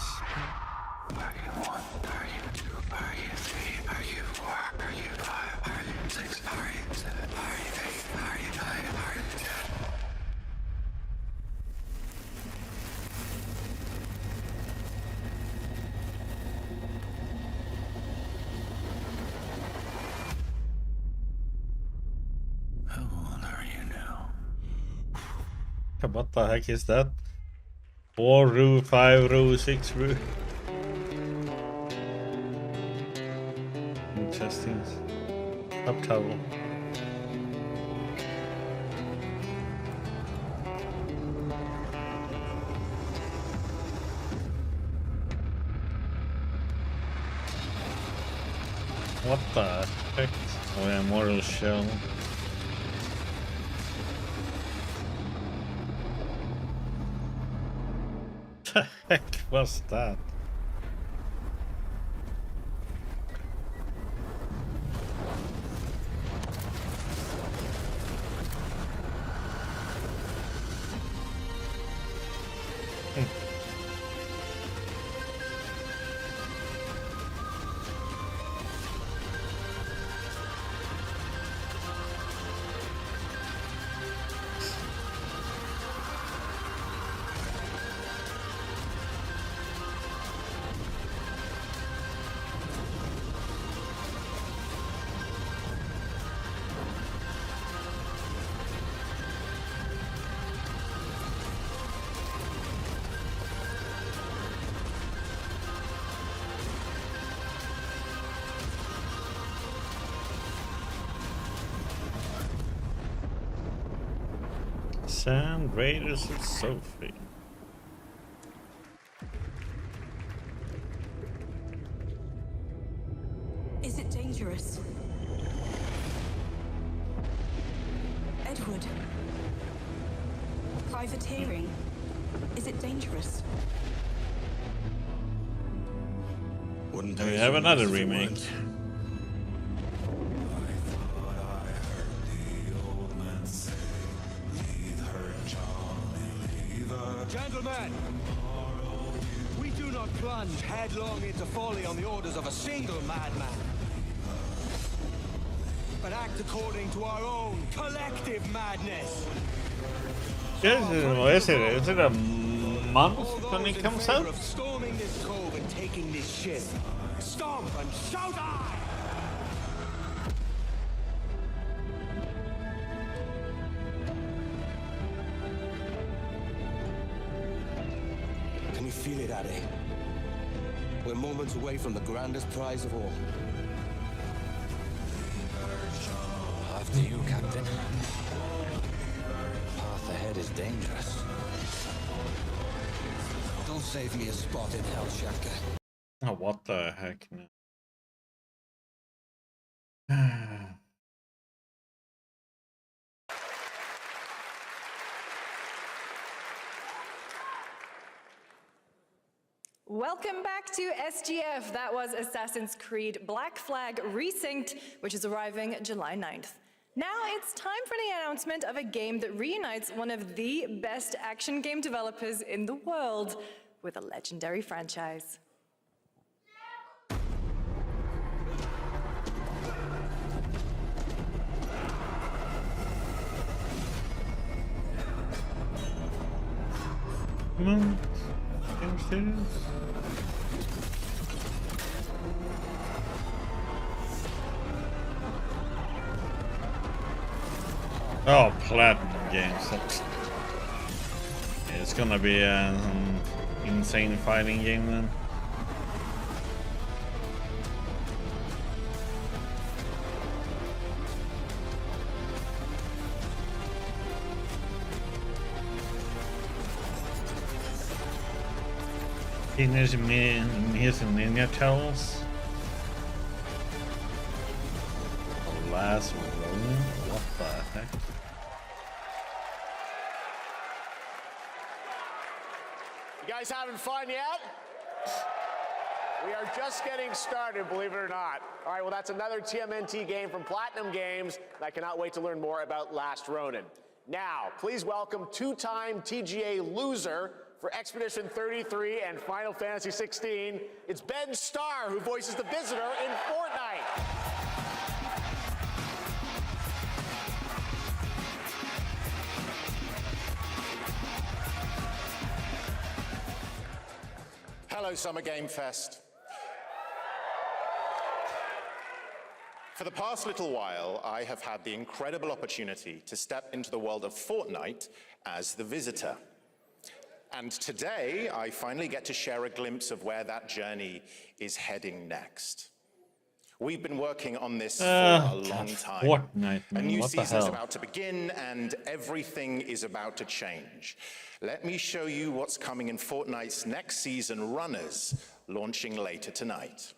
How old are you now? What the heck is that? 4 row, 5 row, 6 row. Interesting. Up towel. What the heck? Oh yeah, Mortal Shell. The heck was that? Sam Raiders and Sophie. Is it dangerous? Edward. Privateering. Is it dangerous? Wouldn't We have another remake. Gentlemen, we do not plunge headlong into folly on the orders of a single madman, but act according to our own collective madness. Is it a month when it comes out? Of storming this cove and taking this ship, stomp and shout I! Can you feel it, Addy? We're moments away from the grandest prize of all. After you, Captain. Path ahead is dangerous. Don't save me a spot in Hell Shatter. Oh, what the heck? No. Welcome back to SGF. That was Assassin's Creed Black Flag Resynced, which is arriving July 9th. Now it's time for the announcement of a game that reunites one of the best action game developers in the world with a legendary franchise. Come on. Game serious? Oh, Platinum Games. It's gonna be an insane fighting game then. Teenage Mutant Ninja Turtles. The Last Ronin? What the heck? You guys having fun yet? We are just getting started, believe it or not. All right, well, that's another TMNT game from Platinum Games, and I cannot wait to learn more about Last Ronin. Now, please welcome two-time TGA loser for Expedition 33 and Final Fantasy 16. It's Ben Starr, who voices the Visitor in Fortnite. Hello, Summer Game Fest. For the past little while, I have had the incredible opportunity to step into the world of Fortnite as the Visitor. And today, I finally get to share a glimpse of where that journey is heading next. We've been working on this for a long time. Fortnite, a man. new What the season's hell? about to begin, and everything is about to change. Let me show you what's coming in Fortnite's next season, Runners, launching later tonight.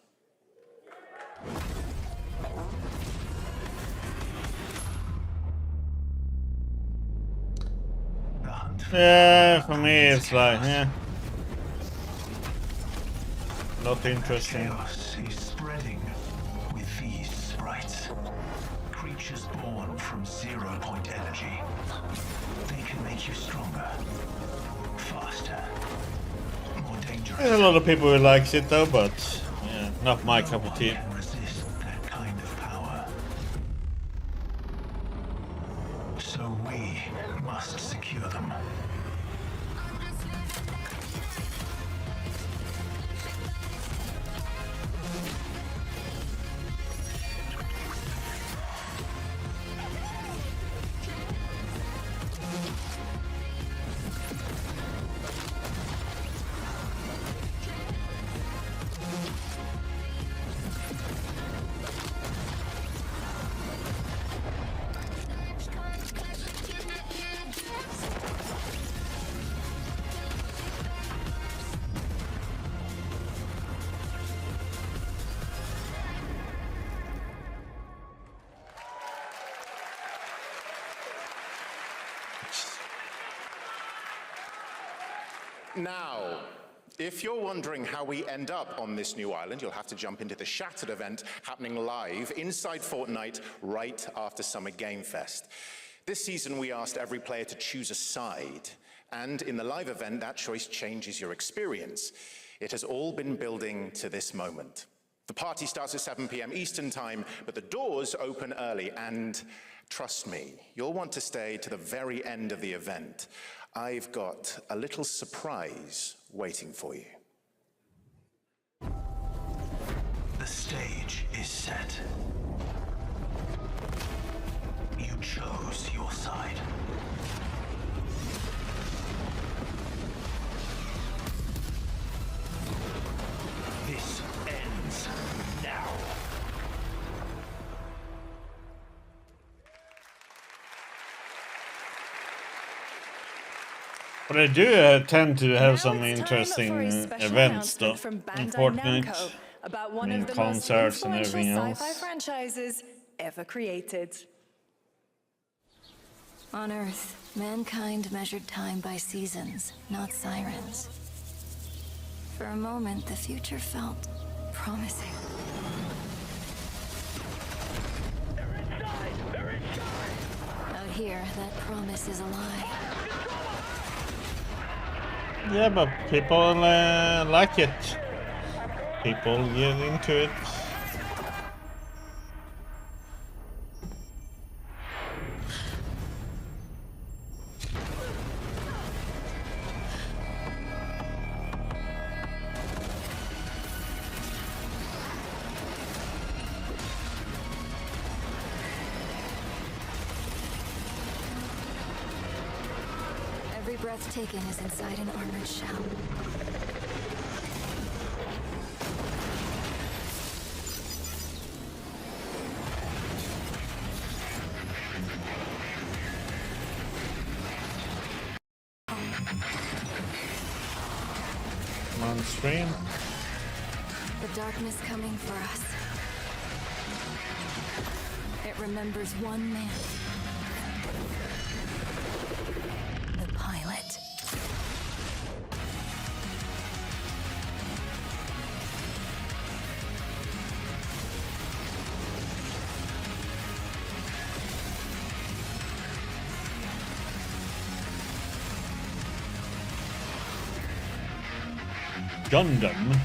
Yeah, for me it's like, yeah. Not interesting. Chaos is spreading with these sprites. Creatures born from 0-point energy. They can make you stronger, faster, more dangerous. There's a lot of people who likes it though, but yeah, not my cup of tea. Can resist that kind of power. So we must secure them. Now, If you're wondering how we end up on this new island, you'll have to jump into the Shattered event happening live inside Fortnite right after Summer Game Fest. This season, we asked every player to choose a side, and in the live event, that choice changes your experience. It has all been building to this moment. The party starts at 7 p.m. Eastern Time, but the doors open early, and trust me, you'll want to stay to the very end of the event. I've got a little surprise waiting for you. The stage is set. You chose your side. This ends now. But I do tend to have some interesting events though in Fortnite, about one and of the concerts most and everything influential else. sci-fi franchises ever created. On Earth, mankind measured time by seasons, not sirens. For a moment, the future felt promising. Out here, that promise is a lie. Yeah, but people like it. People get into it. Every breath taken is inside an armored shell. On stream. The darkness coming for us. It remembers one man. The pilot. Gundam.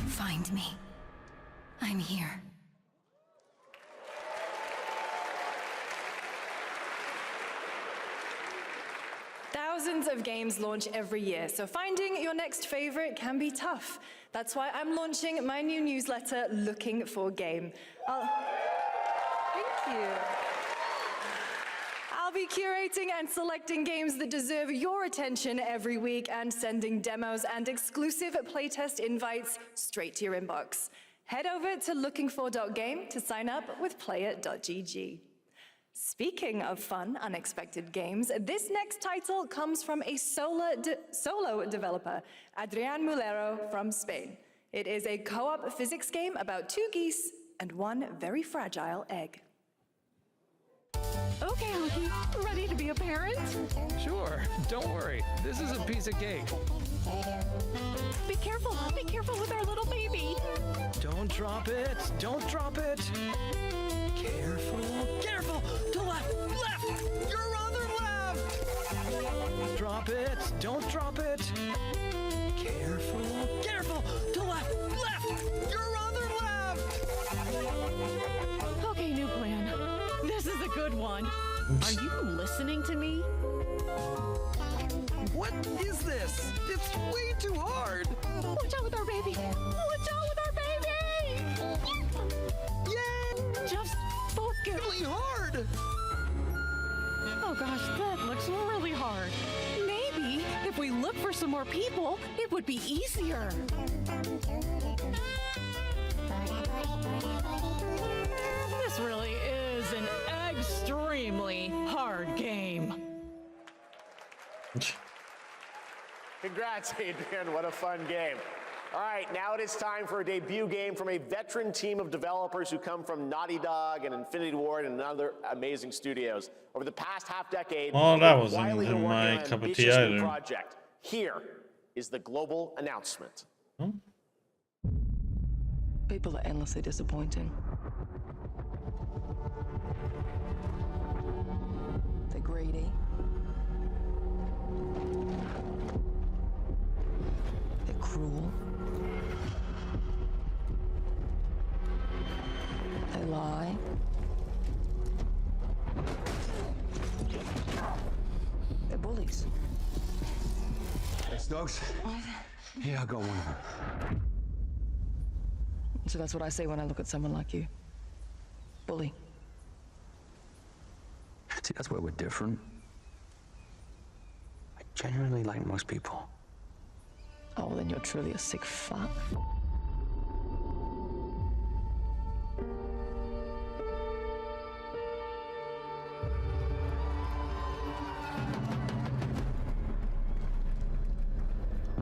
Find me. I'm here. Thousands of games launch every year, so finding your next favorite can be tough. That's why I'm launching my new newsletter, Looking for Game. Thank you. I'll be curating and selecting games that deserve your attention every week and sending demos and exclusive playtest invites straight to your inbox. Head over to lookingfor.game to sign up with player.gg. Speaking of fun, unexpected games, this next title comes from a solo developer, Adrián Mulero from Spain. It is a co-op physics game about two geese and one very fragile egg. Okay, Honky, ready to be a parent? Sure, don't worry. This is a piece of cake. Be careful with our little baby. Don't drop it, don't drop it. Careful, careful, to left, your other left. Drop it, don't drop it. Careful, careful, to left, your other left. Okay, new plan. This is a good one. Are you listening to me? What is this? It's way too hard. Watch out with our baby. Watch out with our baby. Yay! Just focus. Really hard. Oh gosh, that looks really hard. Maybe if we look for some more people, it would be easier. This really is an extremely hard game. Congrats, Adrian. What a fun game. All right, now it is time for a debut game from a veteran team of developers who come from Naughty Dog and Infinity Ward and other amazing studios. Over the past half-decade, Oh, that wasn't quietly been my working on an cup of ambitious tea new either. project. Here is the global announcement. People are endlessly disappointing. They're greedy. They're cruel. They lie. They're bullies. Hey, Stokes. Yeah, I got one of them. So that's what I say when I look at someone like you. Bully. See, that's where we're different. I genuinely like most people. Oh, well, then you're truly a sick fuck.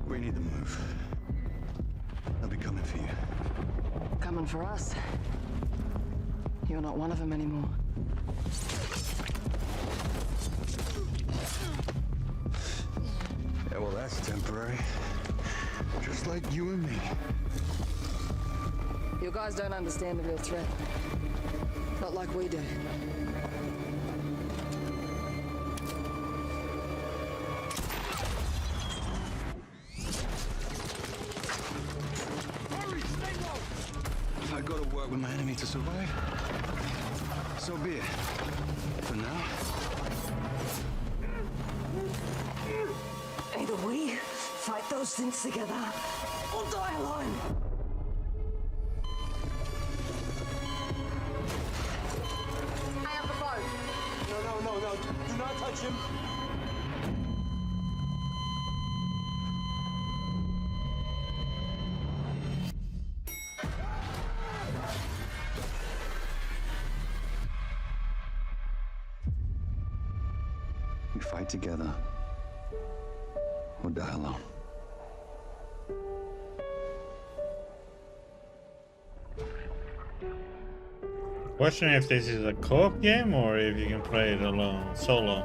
We need to move. They'll be coming for you. Coming for us. You're not one of them anymore. Yeah, well, that's temporary. Just like you and me. You guys don't understand the real threat. Not like we do. If I go to work with my enemy to survive, so be it. For now. Either we fight those things together, or die alone. I have the phone. No. Do not touch him. We fight together, or die alone. Question if this is a co-op game or if you can play it alone, solo.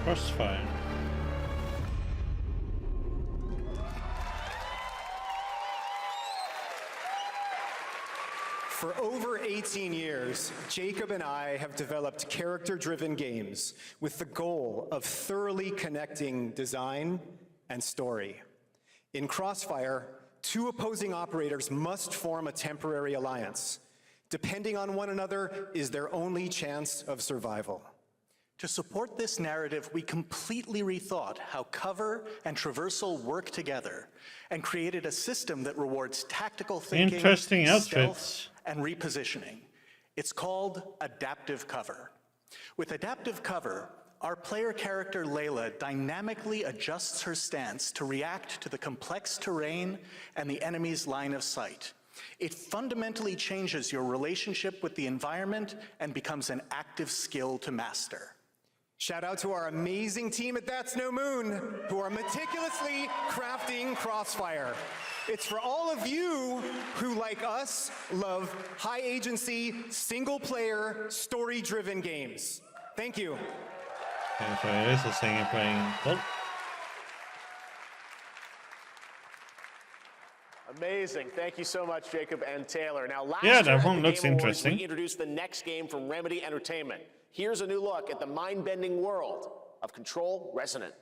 Crossfire. For over 18 years, Jacob and I have developed character-driven games with the goal of thoroughly connecting design and story. In Crossfire, two opposing operators must form a temporary alliance. Depending on one another is their only chance of survival. To support this narrative, we completely rethought how cover and traversal work together and created a system that rewards tactical thinking, Interesting outfits. stealth, and repositioning. It's called Adaptive Cover. With Adaptive Cover, our player character Layla dynamically adjusts her stance to react to the complex terrain and the enemy's line of sight. It fundamentally changes your relationship with the environment and becomes an active skill to master. Shout out to our amazing team at That's No Moon, who are meticulously crafting Crossfire. It's for all of you who, like us, love high agency, single player, story-driven games. Thank you. Okay, so it is a singer playing. Oh. Amazing. Thank you so much, Jacob and Taylor. Now, last Yeah, year that at one the looks Game Awards, interesting. we introduced the next game from Remedy Entertainment. Here's a new look at the mind-bending world of Control Resonant.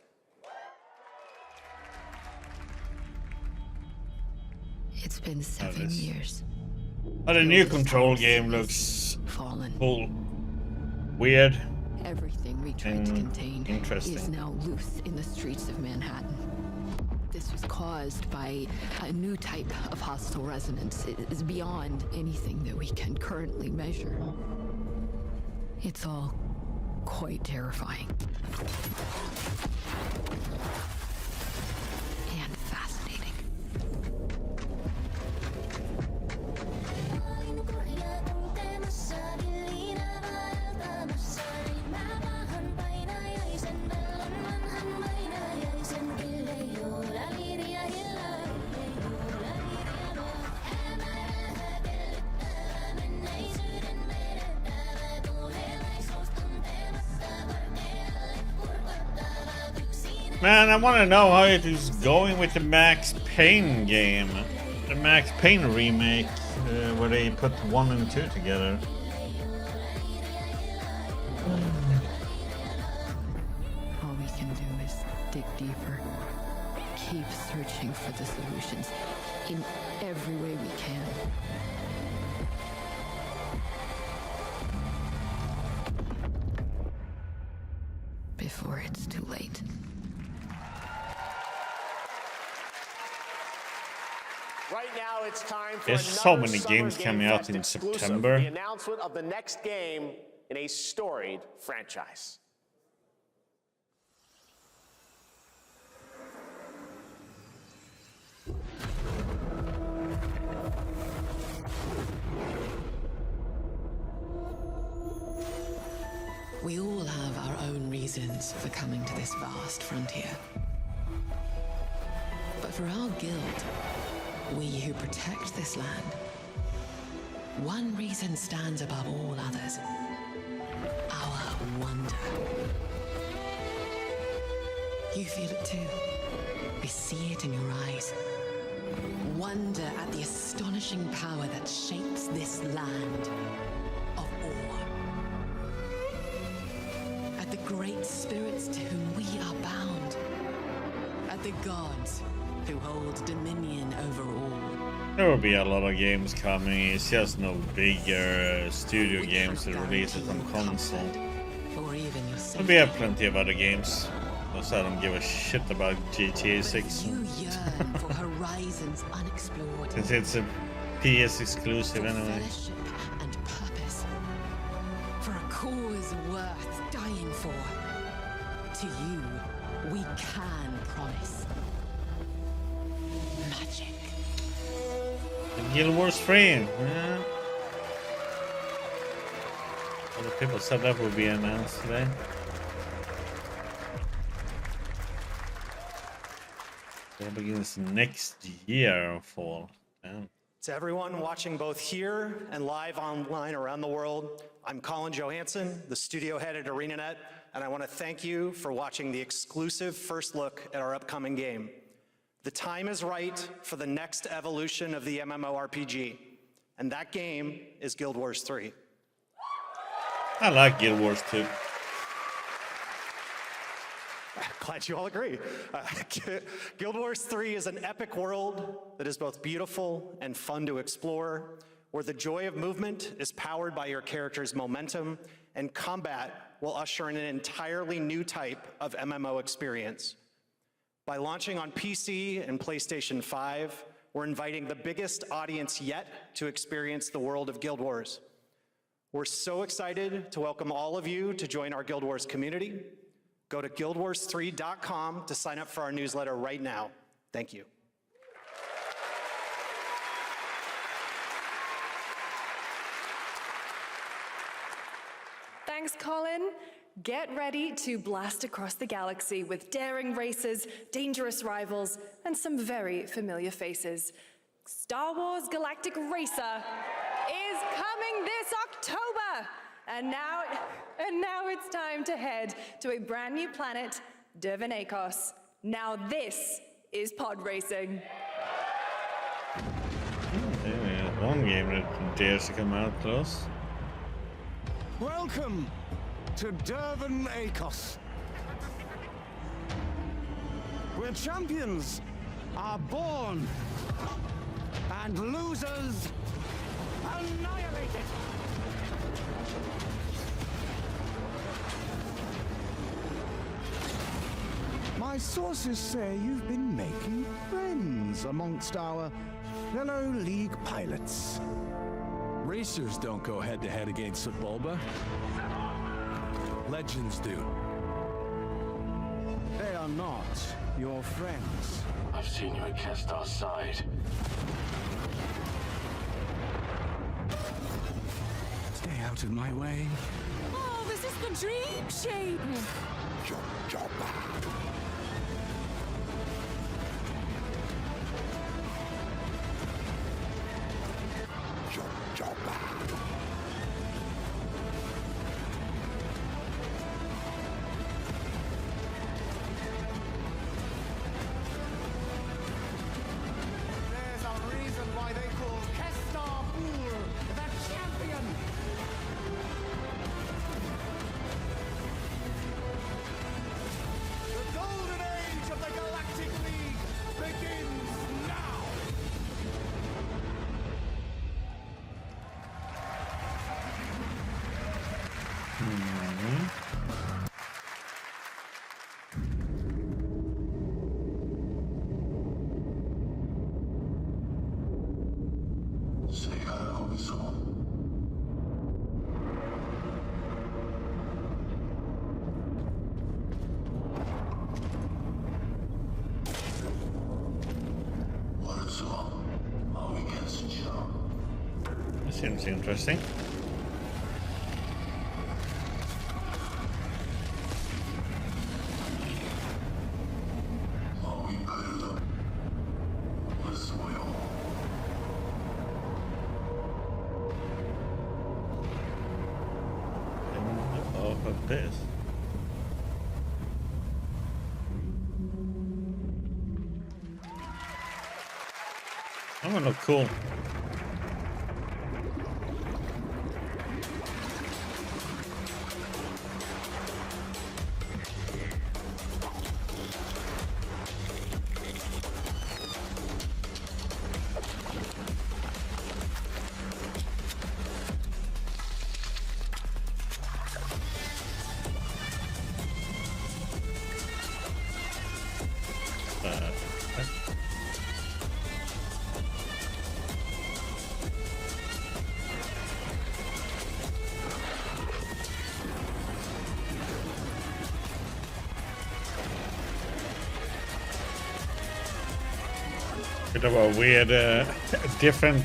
It's been 7 years. Oh, the new Control game looks cool. Weird. Everything we tried to contain interesting. is now loose in the streets of Manhattan. This was caused by a new type of hostile resonance. It is beyond anything that we can currently measure. It's all quite terrifying. And fascinating. Man, I want to know how it is going with the Max Payne game. The Max Payne remake, where they put 1 and 2 together. All we can do is dig deeper. Keep searching for the solutions in every way we can. Before it's too late. Right now, it's time for There's so many games coming out in September. The announcement of the next game in a storied franchise. We all have our own reasons for coming to this vast frontier. But for our guild, we who protect this land, one reason stands above all others: our wonder. You feel it too. I see it in your eyes. Wonder at the astonishing power that shapes this land of awe. At the great spirits to whom we are bound. At the gods who hold dominion over all. There will be a lot of games coming. It's just no bigger studio games that release it on console. Or even your But we have plenty of other games. Plus, I don't give a shit about GTA 6. You yearn for horizons unexplored. Since it's a PS exclusive anyway. Fellowship and purpose. For a cause worth dying for. To you, we can promise magic. Guild Wars 3. Yeah. Other people said that would be announced today. That begins next year, fall. Damn. To everyone watching both here and live online around the world, I'm Colin Johansson, the studio head at ArenaNet, and I want to thank you for watching the exclusive first look at our upcoming game. The time is right for the next evolution of the MMORPG, and that game is Guild Wars 3. I like Guild Wars 2. Glad you all agree. Guild Wars 3 is an epic world that is both beautiful and fun to explore, where the joy of movement is powered by your character's momentum, and combat will usher in an entirely new type of MMO experience. By launching on PC and PlayStation 5, we're inviting the biggest audience yet to experience the world of Guild Wars. We're so excited to welcome all of you to join our Guild Wars community. Go to guildwars3.com to sign up for our newsletter right now. Thank you. Thanks, Colin. Get ready to blast across the galaxy with daring races, dangerous rivals, and some very familiar faces. Star Wars Galactic Racer is coming this October! And now it's time to head to a brand new planet, Dervenakos. Now this is pod racing. One game that dares to come out close. Welcome to Dervenakos, where champions are born and losers annihilated. My sources say you've been making friends amongst our fellow League pilots. Racers don't go head-to-head against Sebulba. Legends do. They are not your friends. I've seen you at Kestar's side. Stay out of my way. Oh, this is the dream shape! That seems interesting. Of this. That one look cool. Bit of a weird, different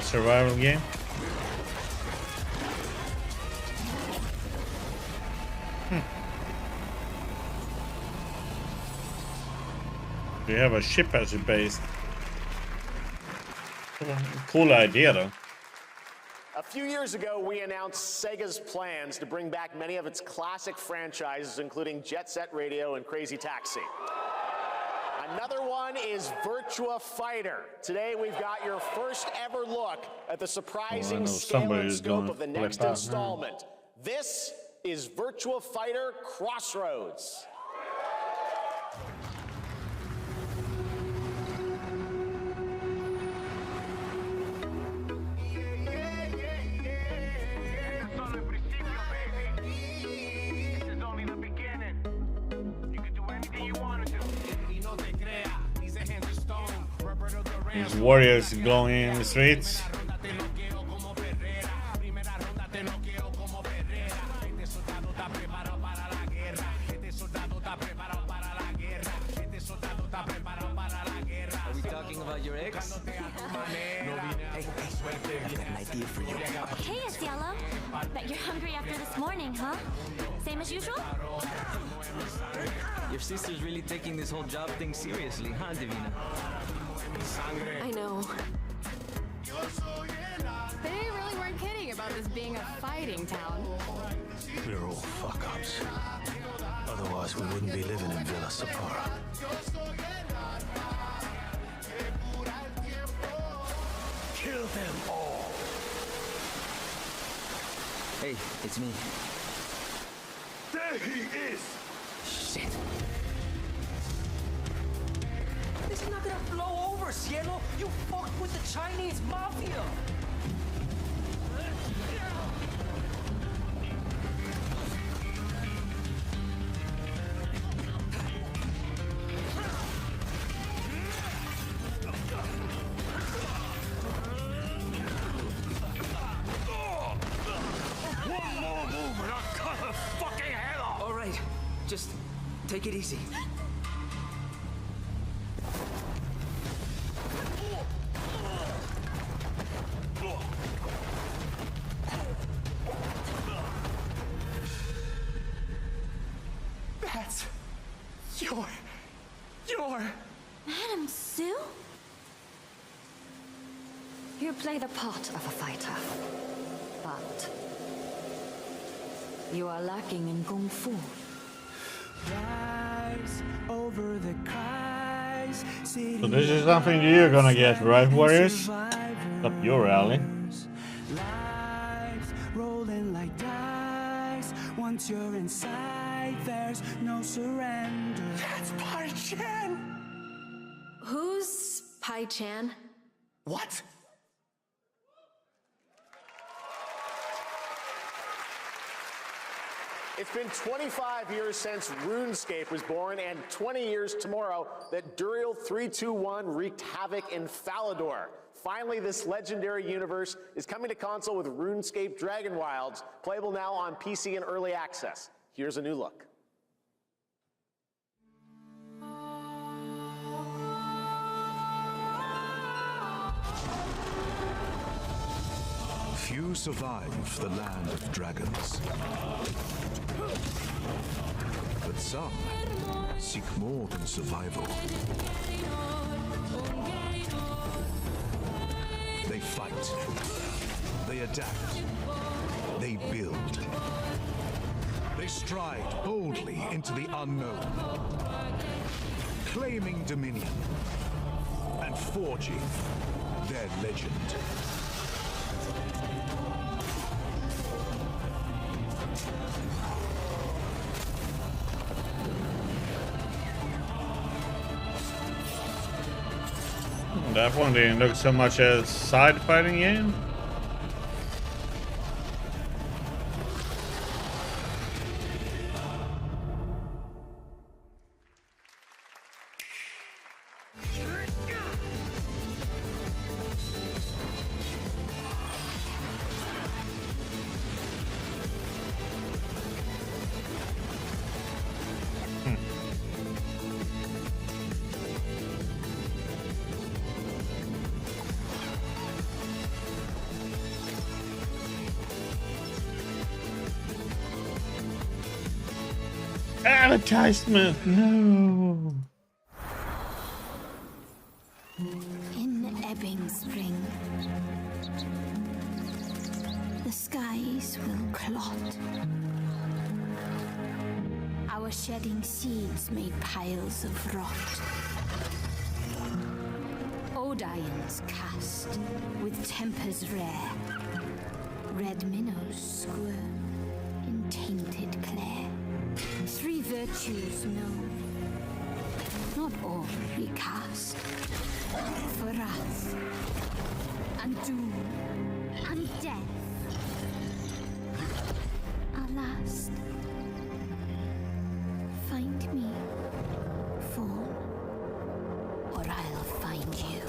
survival game. We have a ship as a base. Cool idea, though. A few years ago, we announced Sega's plans to bring back many of its classic franchises, including Jet Set Radio and Crazy Taxi. Another one is Virtua Fighter. Today, we've got your first ever look at the surprising scale and scope of the next installment. This is Virtua Fighter Crossroads. These warriors going in the streets. Are we talking about your ex? Hey, I've got an idea for you. Hey, Asiello. Bet you're hungry after this morning, huh? Same as usual? Your sister's really taking this whole job thing seriously, huh, Divina? I know. They really weren't kidding about this being a fighting town. We're all fuck-ups. Otherwise, we wouldn't be living in Villa Sapara. Kill them all. Hey, it's me. There he is! Shit. This is not gonna blow over, Cielo. You fucked with the Chinese mafia. One more move and I'll cut her fucking head off! All right, just take it easy. That's your... Madam Sue? You play the part of a fighter, but you are lacking in kung fu. Over the cries, So this is something you're gonna get, right, Warriors? Up your alley. lives rolling like dice. Once you're inside, there's no surrender. That's Pai Chan! Who's Pai Chan? What? It's been 25 years since RuneScape was born, and 20 years tomorrow that Duriel 321 wreaked havoc in Falador. Finally, this legendary universe is coming to console with RuneScape Dragon Wilds, playable now on PC in early access. Here's a new look. Few survive the land of dragons. But some seek more than survival. They fight. They adapt. They build. They stride boldly into the unknown, claiming dominion and forging their legend. That one didn't look so much as side fighting game. Advertisement, no. In ebbing spring, the skies will clot. Our shedding seeds made piles of rot. Odions cast with tempers rare. Red minnows squirm in tainted clay. Three virtues known, not all recast. For wrath, and doom, and death. Alas, find me, Fawn, or I'll find you.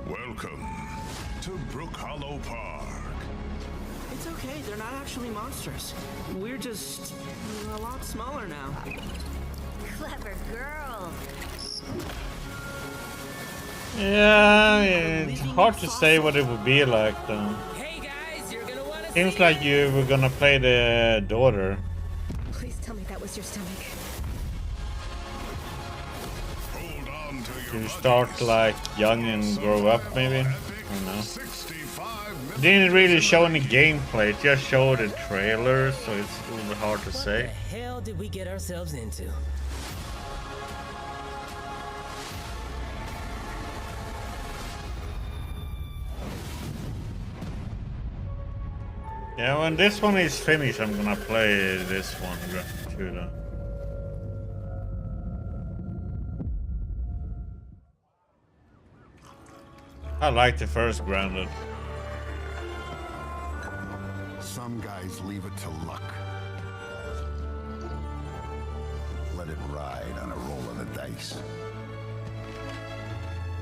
Welcome to Brook Hollow Park. It's okay, they're not actually monsters. We're just a lot smaller now. Clever girl. Yeah, it's hard to say what it would be like though. Seems like you were gonna play the daughter. Please tell me that was your stomach. You start like young and grow up maybe? I don't know. Didn't really show any gameplay, it just showed a trailer, so it's a little bit hard to say. What the hell did we get ourselves into? Yeah, when this one is finished, I'm gonna play this one too though. I like the first Grounded. Some guys leave it to luck. Let it ride on a roll of the dice.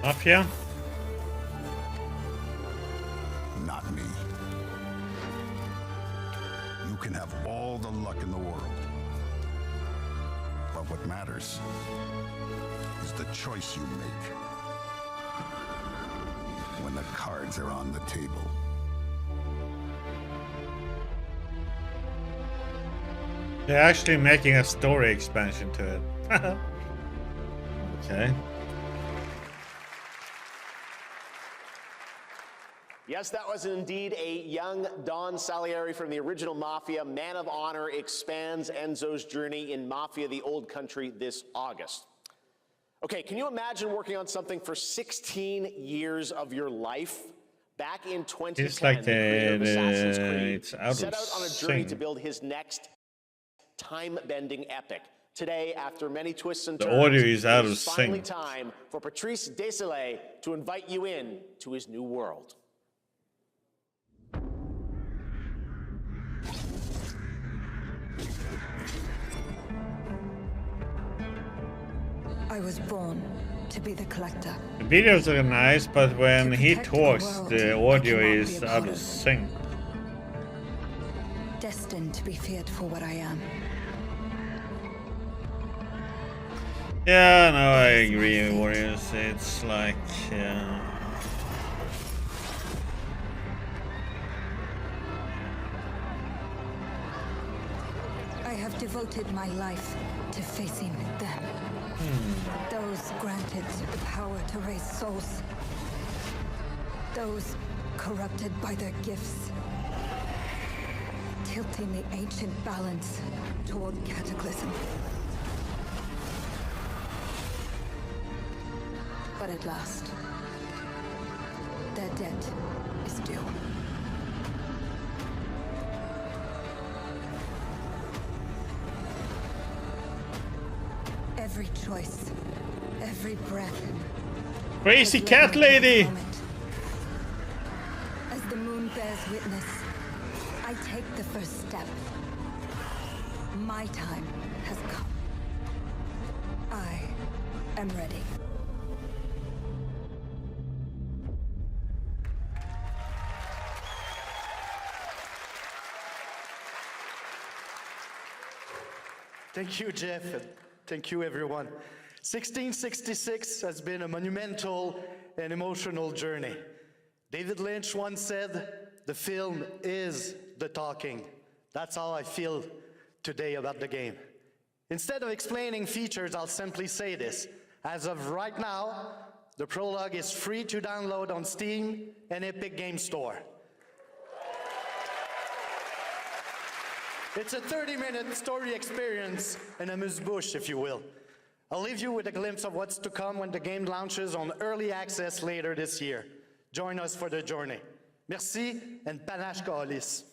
Mafia? Not me. You can have all the luck in the world. But what matters is the choice you make when the cards are on the table. They're actually making a story expansion to it. Okay. Yes, that was indeed a young Don Salieri from the original Mafia. Man of Honor expands Enzo's journey in Mafia: The Old Country this August. Okay, can you imagine working on something for 16 years of your life? Back in 2010, It's like the creator of Assassin's Creed it's out set of out on a journey sync. to build his next time-bending epic. Today, after many twists and The turns, audio is out it of finally sync. time for Patrice Désilets to invite you in to his new world. was born to be the collector. The videos are nice, but when he talks, the audio is out of sync. Destined to be feared for what I am. Yeah, no, I agree, Warriors. It's like, yeah. I have devoted my life to facing them. Those granted the power to raise souls. Those corrupted by their gifts. Tilting the ancient balance toward cataclysm. But at last, their debt is due. Every choice, every breath. Crazy cat lady! As the moon bears witness, I take the first step. My time has come. I am ready. Thank you, Jeff, and thank you, everyone. 1666 has been a monumental and emotional journey. David Lynch once said, "The film is the talking." That's how I feel today about the game. Instead of explaining features, I'll simply say this. As of right now, the prologue is free to download on Steam and Epic Games Store. It's a 30-minute story experience and amuse-bouche, if you will. I'll leave you with a glimpse of what's to come when the game launches on early access later this year. Join us for the journey. Merci and panache kaolis.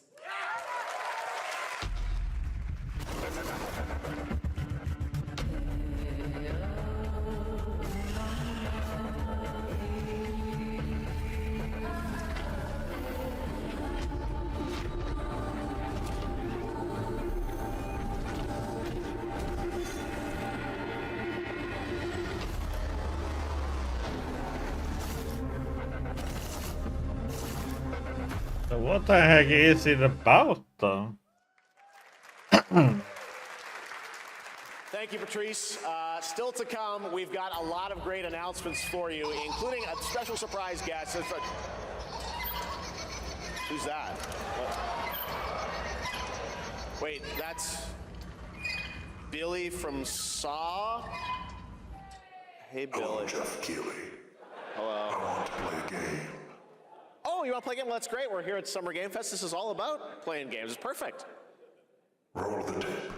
So what the heck is it about, though? Thank you, Patrice. Still to come, we've got a lot of great announcements for you, including a special surprise guest. Who's that? What? Wait, that's Billy from Saw? Hey, Billy. Hello, Jeff Keighley. Hello. I want to play a game. Oh, you want to play a game? Well, that's great. We're here at Summer Game Fest. This is all about playing games. It's perfect. Roll the tape.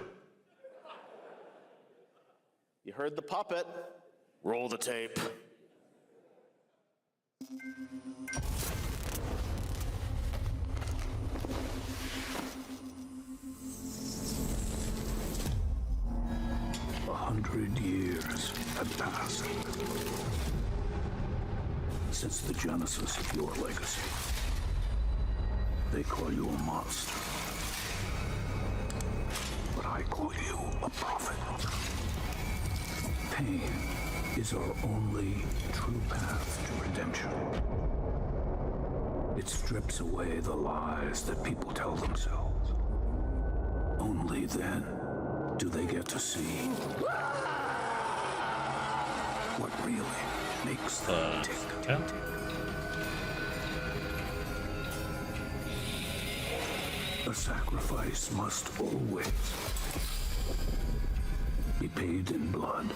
You heard the puppet. Roll the tape. A 100 years have passed since the genesis of your legacy. They call you a monster, but I call you a prophet. Pain is our only true path to redemption. It strips away the lies that people tell themselves. Only then do they get to see what really makes them tick. A sacrifice must always be paid in blood.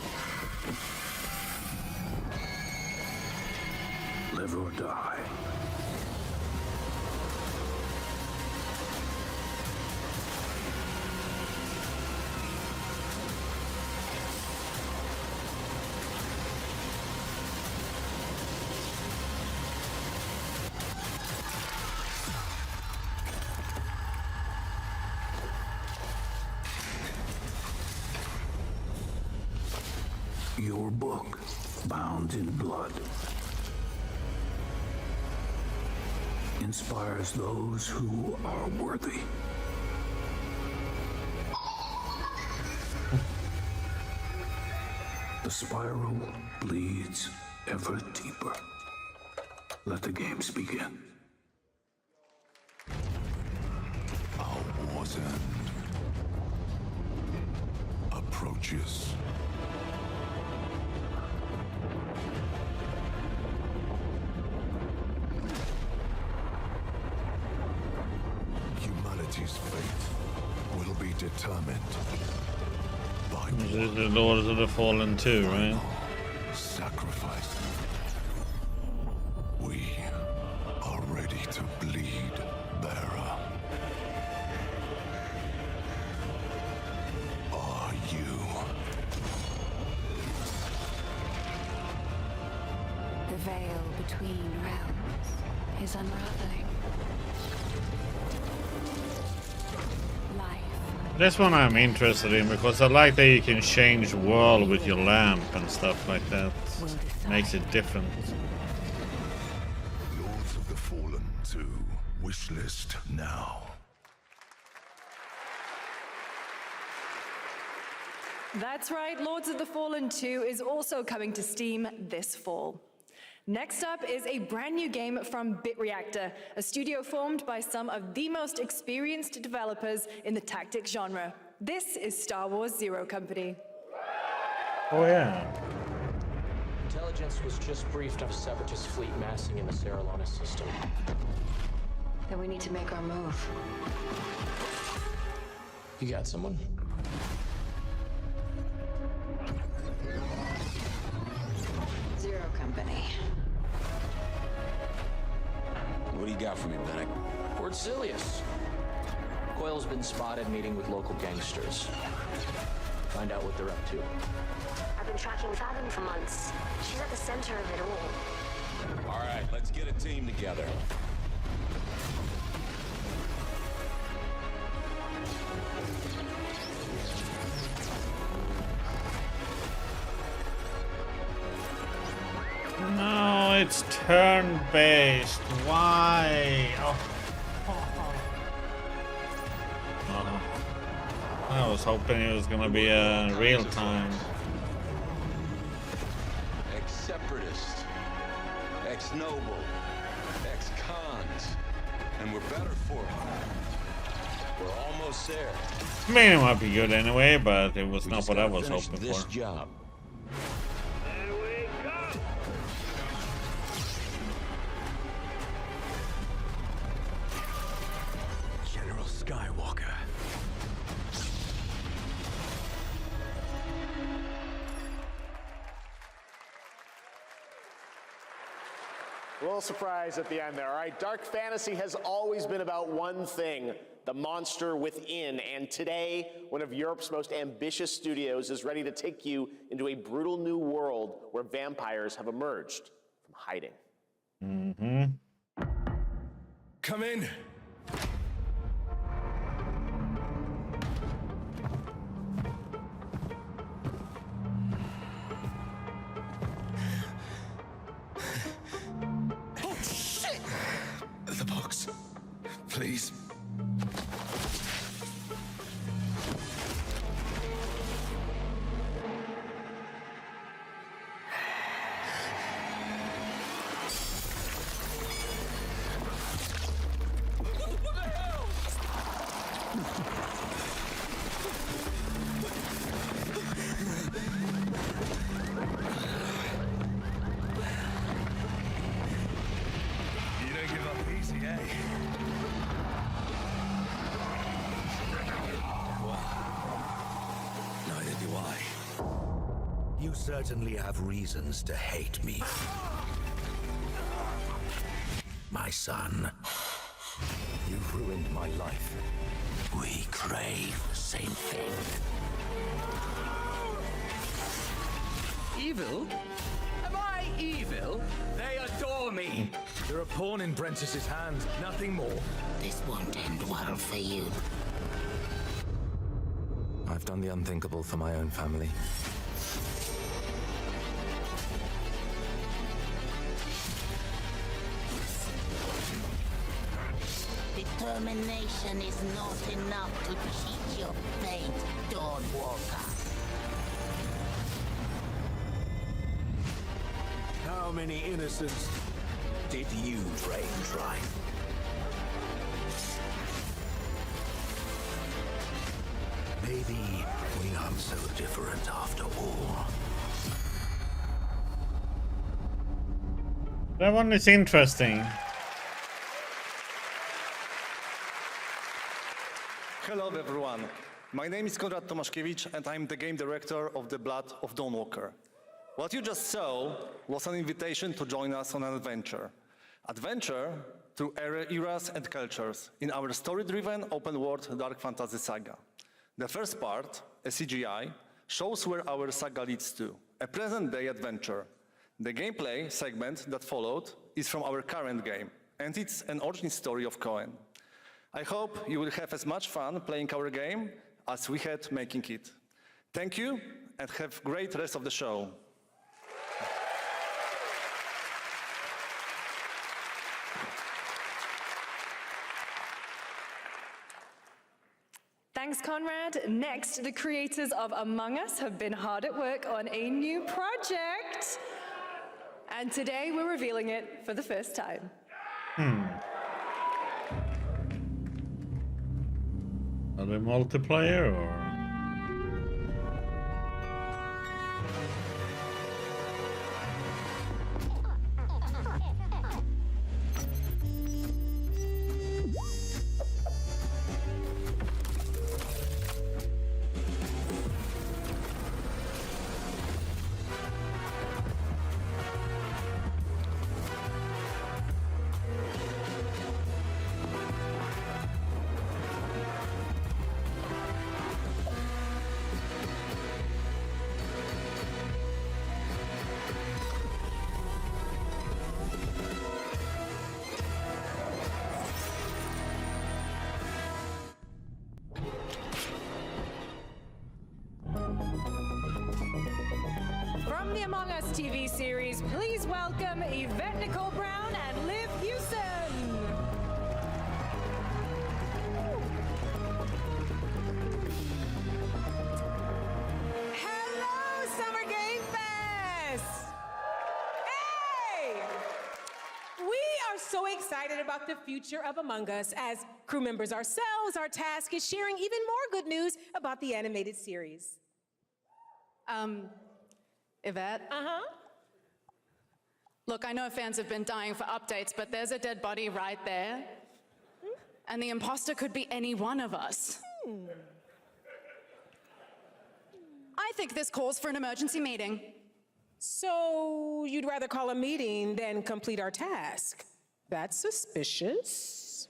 Live or die. Your book, bound in blood, inspires those who are worthy. The spiral bleeds ever deeper. Let the games begin. Our war's end approaches. Humanity's fate will be determined by This is the Lords of the Fallen 2, right? sacrifice. We are ready to bleed, Bearer. Are you? The veil between realms is unraveling. This one I'm interested in because I like that you can change world with your lamp and stuff like that. Makes it different. Lords of the Fallen 2. Wishlist now. That's right, Lords of the Fallen 2 is also coming to Steam this fall. Next up is a brand new game from BitReactor, a studio formed by some of the most experienced developers in the tactics genre. This is Star Wars Zero Company. Oh yeah. Intelligence was just briefed of a Separatist fleet massing in the Serralona system. Then we need to make our move. You got someone? Zero Company. What do you got for me, Bennick? Port Silius. Coil's been spotted meeting with local gangsters. Find out what they're up to. I've been tracking Fathom for months. She's at the center of it all. All right, let's get a team together. No, it's turn-based. Why? Oh. I was hoping it was gonna be a real time. Ex-separatist, ex-noble, ex-cons, and we're better for it. We're almost there. I mean, it might be good anyway, but it was not what I was hoping this for. job. General Skywalker. A little surprise at the end there. All right, dark fantasy has always been about one thing, the monster within. And today, one of Europe's most ambitious studios is ready to take you into a brutal new world where vampires have emerged from hiding. Mm-hmm. Come in. The box. Please. What the hell? You don't give up easy, eh? Neither do I. You certainly have reasons to hate me. My son, you've ruined my life. We crave the same thing. Evil? Am I evil? They adore me. You're a pawn in Brentus's hand, nothing more. This won't end well for you. I've done the unthinkable for my own family. Determination is not enough to cheat your fate, Dawnwalker. many innocents did you drain dry? Maybe we aren't so different after all. That one is interesting. Hello everyone, my name is Konrad Tomaszkiewicz and I'm the game director of The Blood of Dawnwalker. What you just saw was an invitation to join us on an adventure. Adventure through eras and cultures in our story-driven open-world dark fantasy saga. The first part, a CGI, shows where our saga leads to, a present-day adventure. The gameplay segment that followed is from our current game, and it's an origin story of Cohen. I hope you will have as much fun playing our game as we had making it. Thank you, and have a great rest of the show. Thanks, Conrad. Next, the creators of Among Us have been hard at work on a new project. And today we're revealing it for the first time. Are they multiplayer or? From the Among Us TV series, please welcome Yvette Nicole Brown and Liv Hewson. Hello, Summer Game Fest! Hey! We are so excited about the future of Among Us. As crew members ourselves, our task is sharing even more good news about the animated series. Yvette? Look, I know fans have been dying for updates, but there's a dead body right there. And the imposter could be any one of us. I think this calls for an emergency meeting. So you'd rather call a meeting than complete our task? That's suspicious.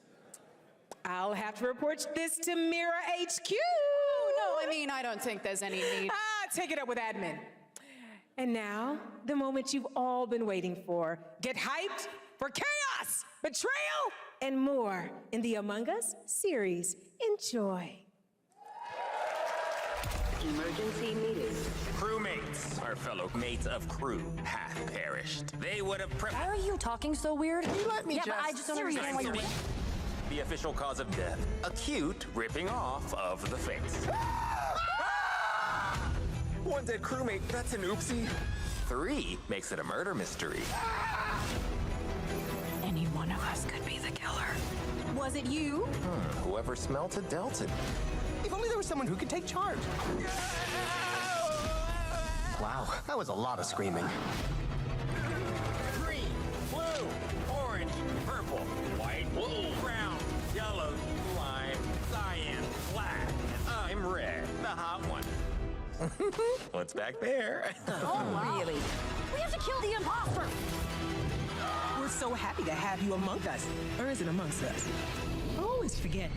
I'll have to report this to Mira HQ. No, I mean, I don't think there's any need. Take it up with admin. And now, the moment you've all been waiting for. Get hyped for chaos, betrayal, and more in the Among Us series. Enjoy. Emergency meeting. Crewmates, our fellow mates of crew, have perished. They would have Why are you talking so weird? Let me but I just don't understand why you're... The official cause of death, acute ripping off of the face. One dead crewmate, that's an oopsie. 3 makes it a murder mystery. Any one of us could be the killer. Was it you? Whoever smelt it dealt it. If only there was someone who could take charge. Wow, that was a lot of screaming. Green, blue, orange, purple, white, brown, yellow, lime, cyan, black, and I'm red, the hot one. What's back there? Oh, wow. Really? We have to kill the imposter! We're so happy to have you among us. Or is it amongst us? I always forget.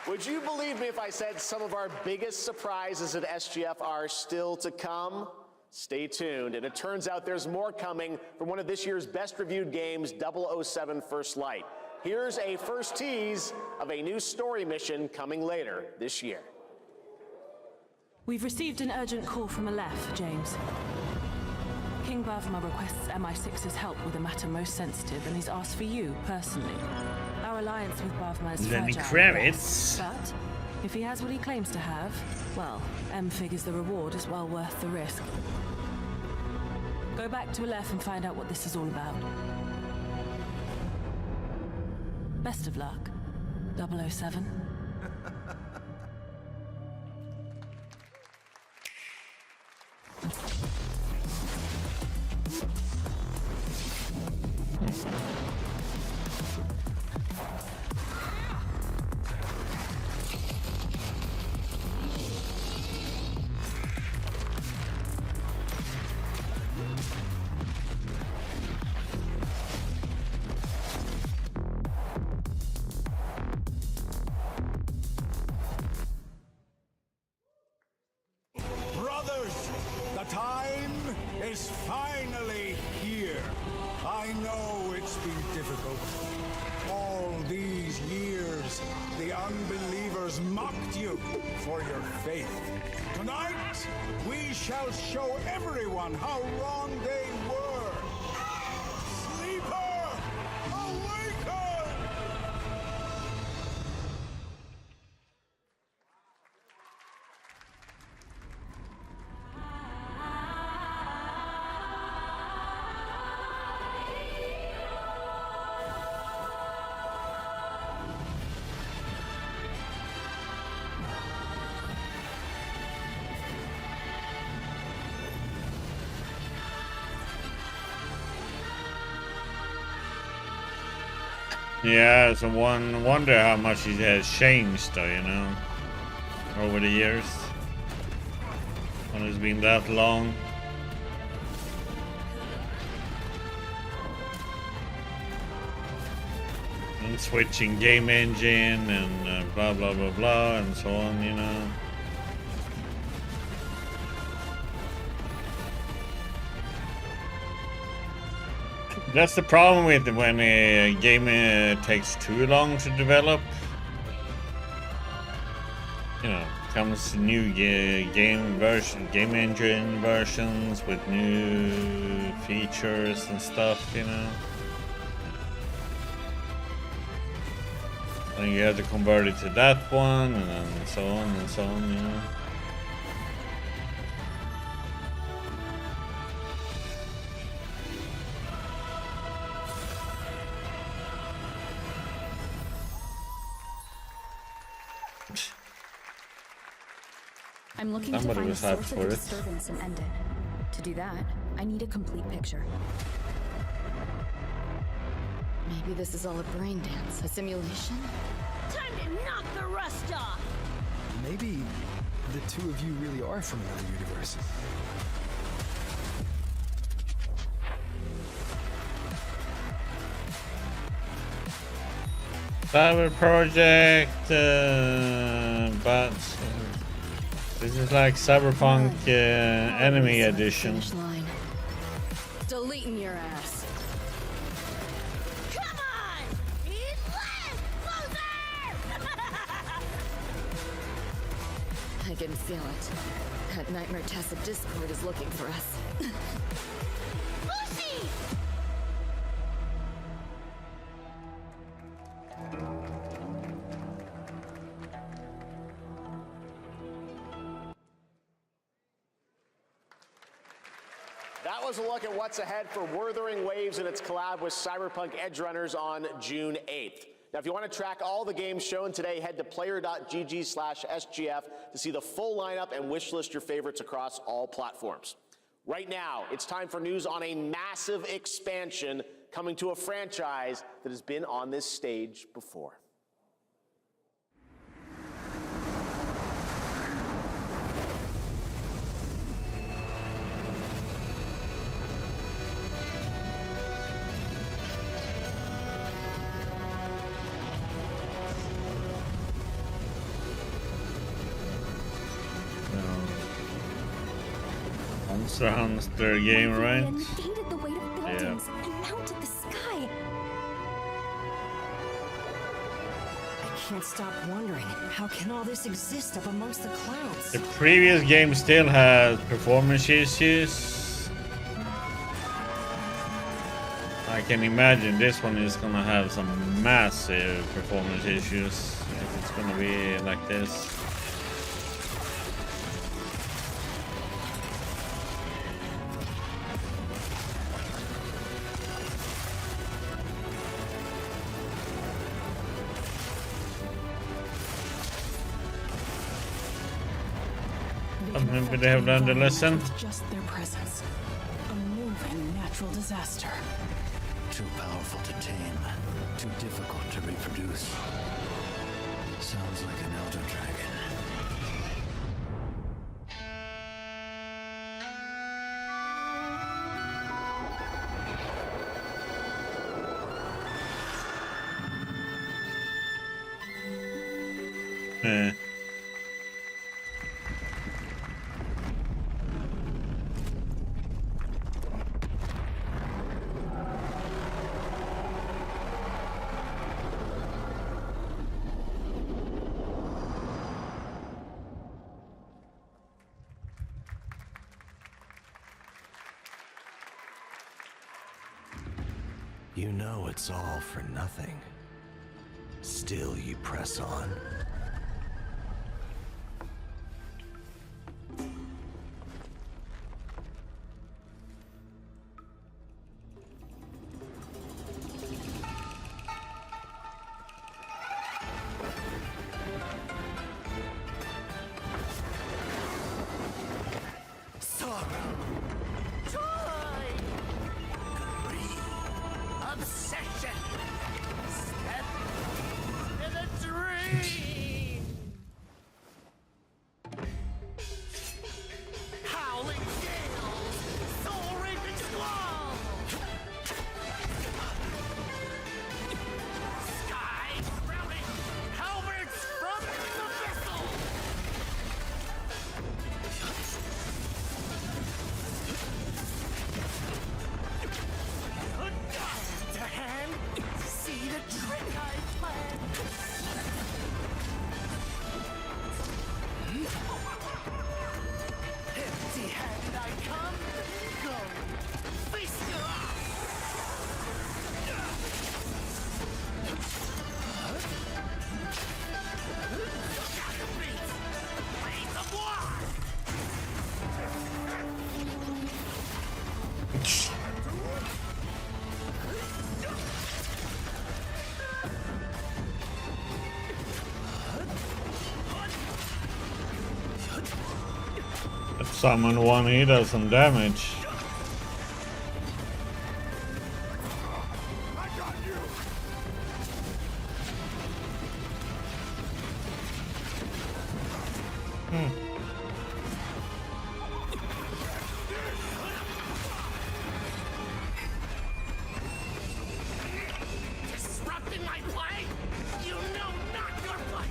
Would you believe me if I said some of our biggest surprises at SGF are still to come? Stay tuned. And it turns out there's more coming from one of this year's best reviewed games, 007 First Light. Here's a first tease of a new story mission coming later this year. We've received an urgent call from Aleph, James. King Bavma requests MI6's help with a matter most sensitive, and he's asked for you, personally. Our alliance with Bavma is Lenny fragile, Kravitz. yes, but If he has what he claims to have, well, M figures the reward is well worth the risk. Go back to Aleph and find out what this is all about. Best of luck, 007. Brothers, the time is finally here. I know it's been difficult. All these years, the unbelievers mocked you for your faith. Tonight, we shall show everyone how wrong they were. Sleeper, awaken! Yeah, so one wonder how much it has changed, though, you know, over the years. When it's been that long. And switching game engine and blah blah blah blah and so on, you know. That's the problem with when a game takes too long to develop. You know, comes new game engine versions with new features and stuff, you know. Then you have to convert it to that one, and then so on and so on, you know. I'm looking to find the source of the disturbance and end it. To do that, I need a complete picture. Maybe this is all a brain dance, a simulation? Time to knock the rust off! Maybe the two of you really are from another universe. Cyber Project, but this is like Cyberpunk Enemy Edition. Deleting your ass. Come on! He's left! Closer! I can feel it. That Nightmare Tessa Discord is looking for us. Lucy! That was a look at what's ahead for Wuthering Waves and its collab with Cyberpunk Edgerunners on June 8th. Now, if you want to track all the games shown today, head to player.gg/SGF to see the full lineup and wishlist your favorites across all platforms. Right now, it's time for news on a massive expansion coming to a franchise that has been on this stage before. Monster Hunter game, right? Negated the weight of buildings and mounted the sky. I can't stop wondering, how can all this exist up amongst the clouds? The previous game still has performance issues. I can imagine this one is gonna have some massive performance issues if it's gonna be like this. Maybe they have learned the lesson. Just their presence. A moving natural disaster. Too powerful to tame. Too difficult to reproduce. Sounds like an elder dragon. You know it's all for nothing. Still you press on. Summon one, he does some damage. Disrupting my play? You know not your place!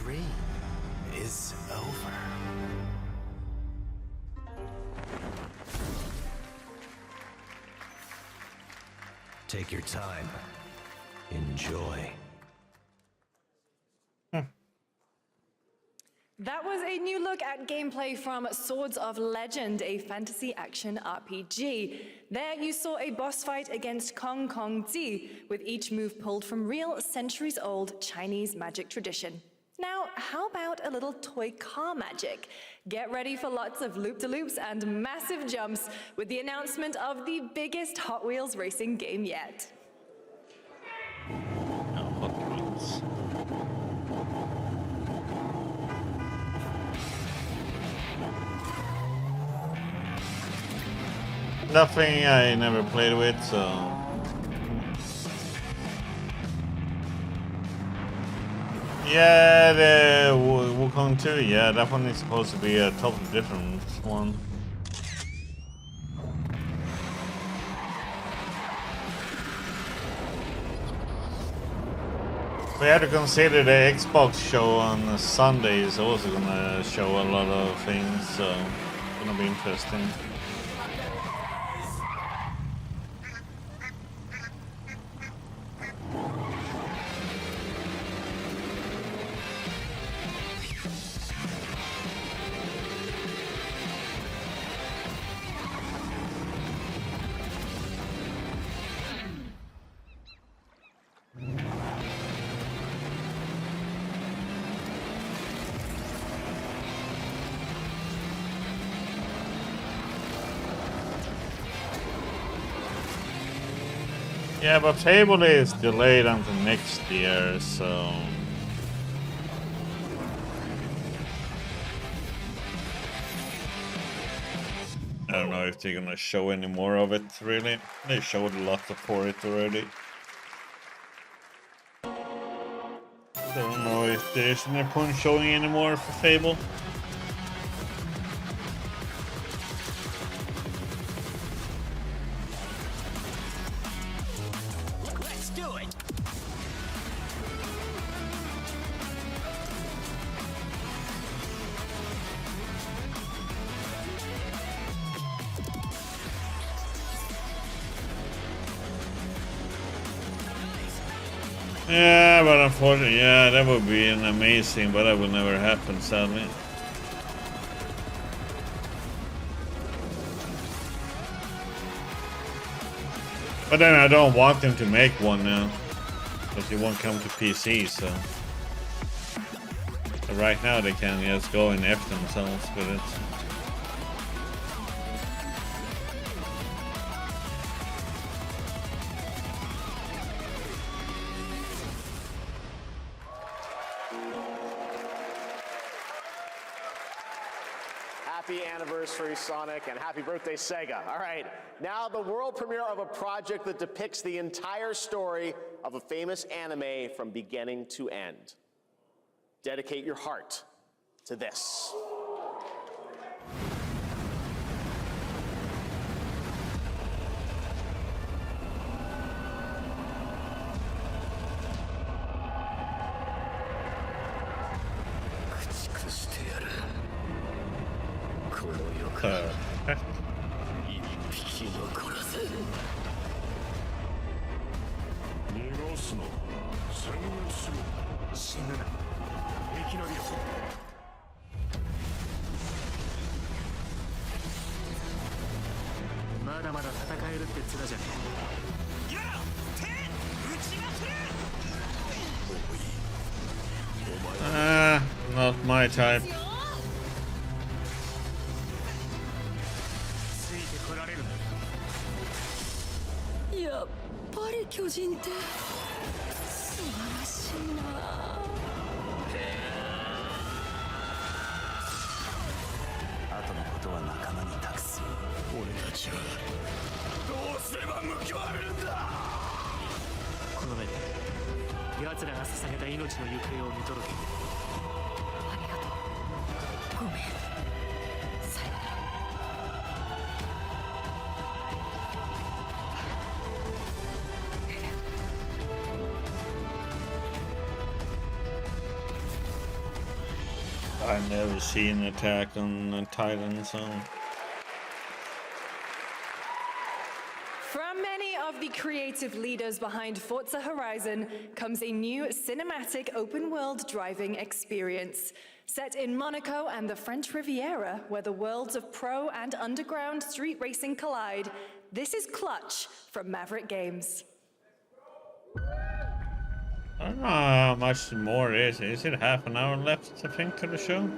Dream is over. Take your time. Enjoy. That was a new look at gameplay from Swords of Legend, a fantasy action RPG. There you saw a boss fight against Kong Kong Zi, with each move pulled from real centuries-old Chinese magic tradition. Now, how about a little toy car magic? Get ready for lots of loop-de-loops and massive jumps with the announcement of the biggest Hot Wheels racing game yet. Nothing I never played with, so... Yeah, the Wukong 2, yeah, that one is supposed to be a totally different one. We had to consider the Xbox show on Sunday is also gonna show a lot of things, so... Gonna be interesting. Yeah, but Fable is delayed until next year, so... I don't know if they're gonna show any more of it, really. They showed a lot for it already. Don't know if there's any point showing any more for Fable. Let's do it. Yeah, but unfortunately, yeah, that would be an amazing, but that will never happen, sadly. But then I don't want them to make one now, because it won't come to PC, so... But right now they can just go and F themselves with it. Happy anniversary, Sonic, and happy birthday, Sega. All right, now the world premiere of a project that depicts the entire story of a famous anime from beginning to end. Dedicate your heart to this. Not my type. やっぱり巨人って素晴らしいな。後のことは仲間に託す。俺たちはどうすれば報われるんだ。この目で奴らが捧げた命の行方を見届け。ありがとう。ごめん。さよなら。 I've never seen Attack on Titan, so... From many of the creative leaders behind Forza Horizon comes a new cinematic open-world driving experience. Set in Monaco and the French Riviera, where the worlds of pro and underground street racing collide, this is Clutch from Maverick Games. I don't know how much more it is. Is it half an hour left, I think, to the show?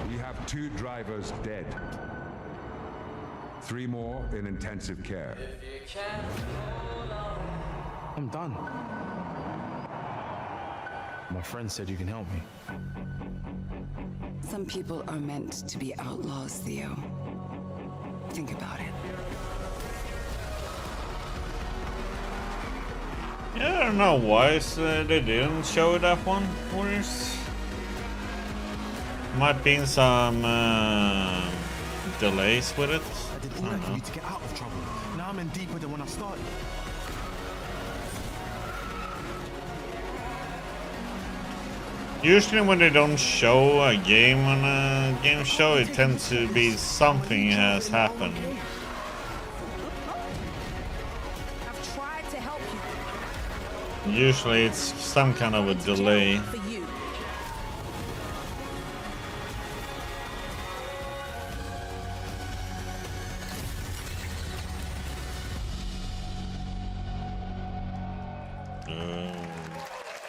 We have 2 drivers dead. 3 more in intensive care. I'm done. My friend said you can help me. Some people are meant to be outlaws, Theo. Think about it. Yeah, I don't know why they didn't show that one. Might be some delays with it. I did all that for you to get out of trouble. Now I'm in deeper than when I started. Usually when they don't show a game on a game show, it tends to be something has happened. I've tried to help you. Usually it's some kind of a delay. For you.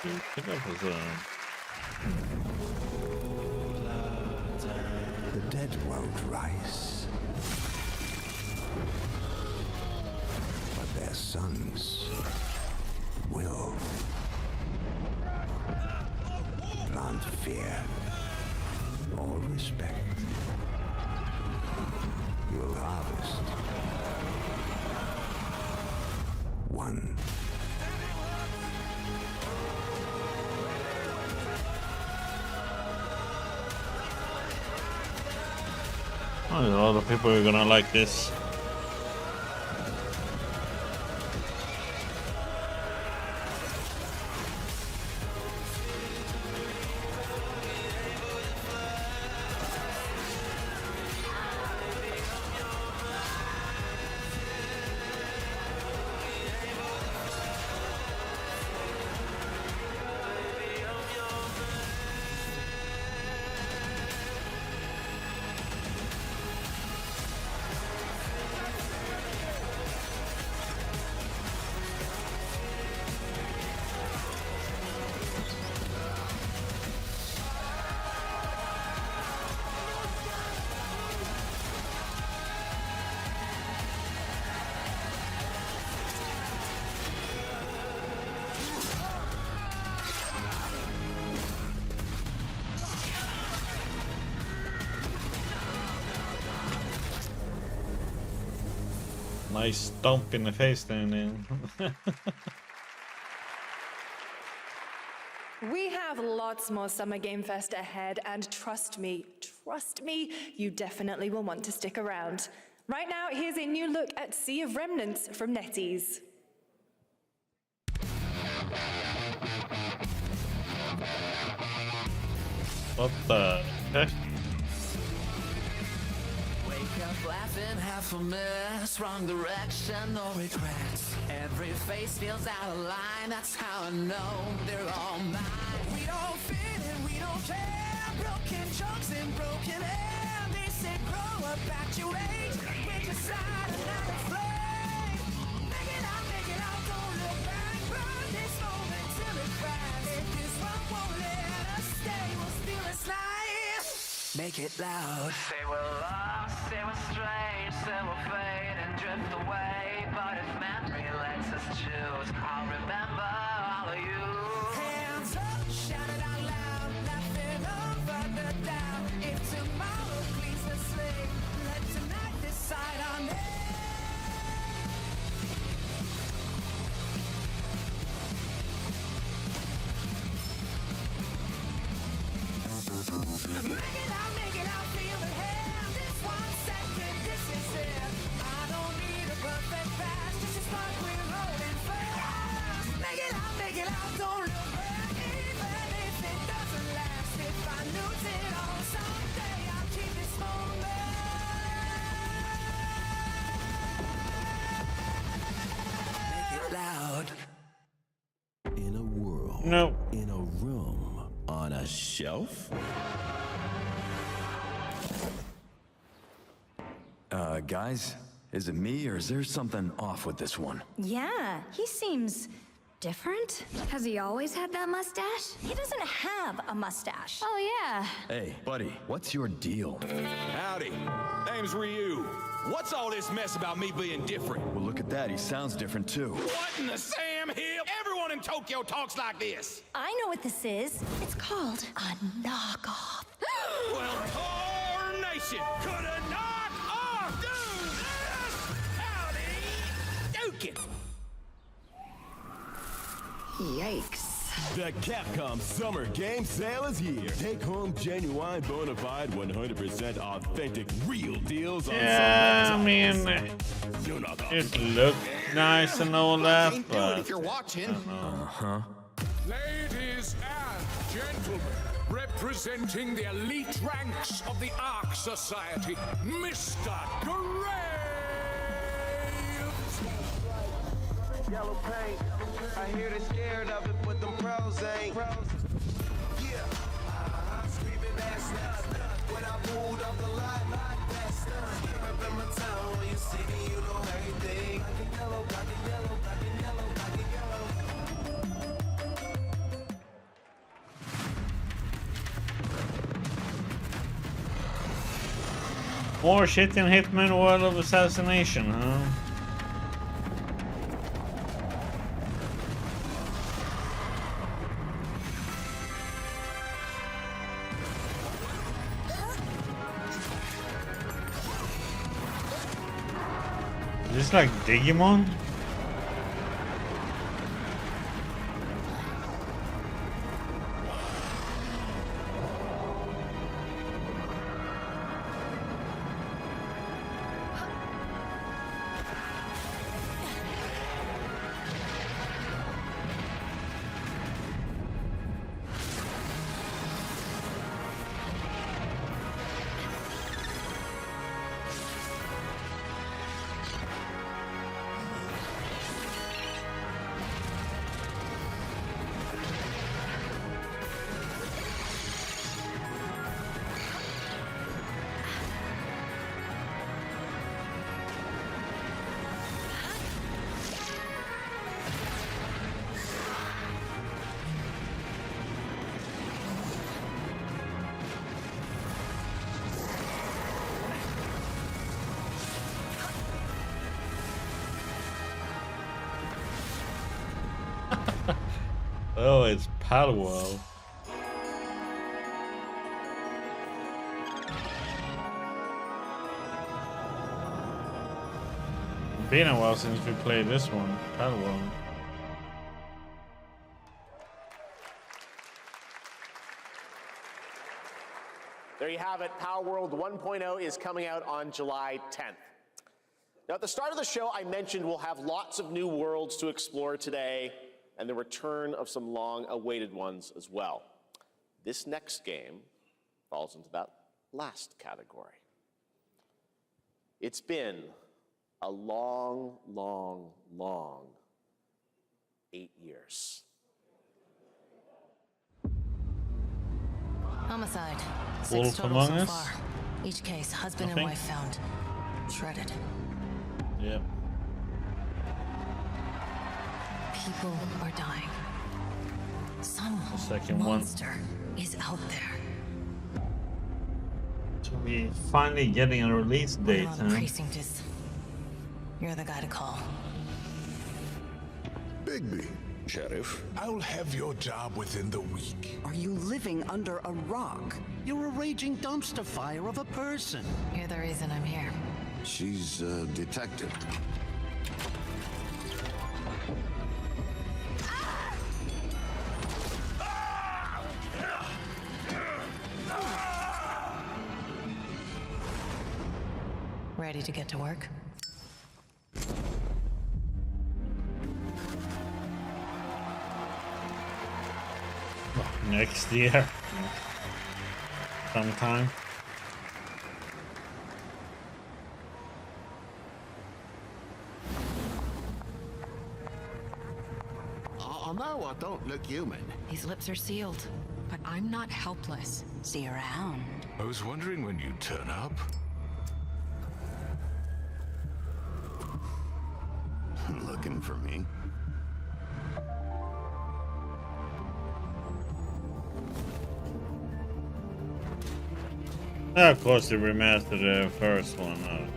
I think that was The dead won't rise, but their sons will. Plant fear or respect. You'll harvest one. Oh, there's a lot of people who are gonna like this. Nice stomp in the face then. We have lots more Summer Game Fest ahead, and trust me, you definitely will want to stick around. Right now, here's a new look at Sea of Remnants from NetEase. What the heck? Laughing, half a mess, wrong direction, no regrets. Every face feels out of line, that's how I know they're all mine. We don't fit and we don't care, broken chunks and broken air. They say grow up at your age, with your side and not a flame. Make it out, don't look back, burn this moment till it cracks. If this one won't let us stay, we'll steal its life. Make it loud. Say we're lost, say we're strange, say we'll fade and drift away. But if memory lets us choose, I'll remember all of you. Hands up, shout it out loud, laughing over the doubt. If tomorrow cleans the slate, let tonight decide on it. Make it out, feel the hand. This 1 second, this is it. I don't need a perfect pass, just a spark, we're rolling fast. Make it out, don't look back, even if it doesn't last. If I lose it all someday, I'll keep this moment. Make it loud. In a world. No. In a room. On a shelf? Guys, is it me or is there something off with this one? Yeah, he seems different. Has he always had that mustache? He doesn't have a mustache. Oh, yeah. Hey, buddy, what's your deal? Howdy. Name's Ryu. What's all this mess about me being different? Well, look at that. He sounds different too. What in the Sam Hill? Everyone in Tokyo talks like this. I know what this is. It's called a knockoff. Well, tarnation! Could a knock-off do this? Howdy! Duke it! Yikes. The Capcom Summer Game Sale is here. Take home genuine, bona fide, 100% authentic, real deals on Yeah, I mean, You know the- it looked nice and all that, but if you're watching. Uh-huh. Ladies and gentlemen, representing the elite ranks of the Ark Society, Mr. Graves! Yellow paint. I hear they scared of it, but them pros ain't. Yeah. Screaming that stuff. When I pulled off the lot, that stuff. Up in my town, when you see me, you know everything. Black and yellow, black and yellow, black and yellow, black and yellow. More shit in Hitman World of Assassination, huh? Is this like Digimon? Oh, it's Palworld. Been a while since we played this one, Palworld. There you have it. Palworld 1.0 is coming out on July 10th. Now, at the start of the show, I mentioned we'll have lots of new worlds to explore today, and the return of some long-awaited ones as well. This next game falls into that last category. It's been a long, long, long 8 years. Homicide. Wolf 6 total Among so Us? far. Each case, husband and Nothing? wife found. Shredded. Yep. People are dying. Some Second one. monster is out there. So we finally getting a release date, Whatever the huh? precinct is. You're the guy to call. Bigby. Sheriff, I'll have your job within the week. Are you living under a rock? You're a raging dumpster fire of a person. You're the reason I'm here. She's a detective. Ready to get to work? Next year. Sometime. Oh, no, I don't look human. These lips are sealed, but I'm not helpless. See around. I was wondering when you'd turn up. Looking for me? Of course, they remastered the first one.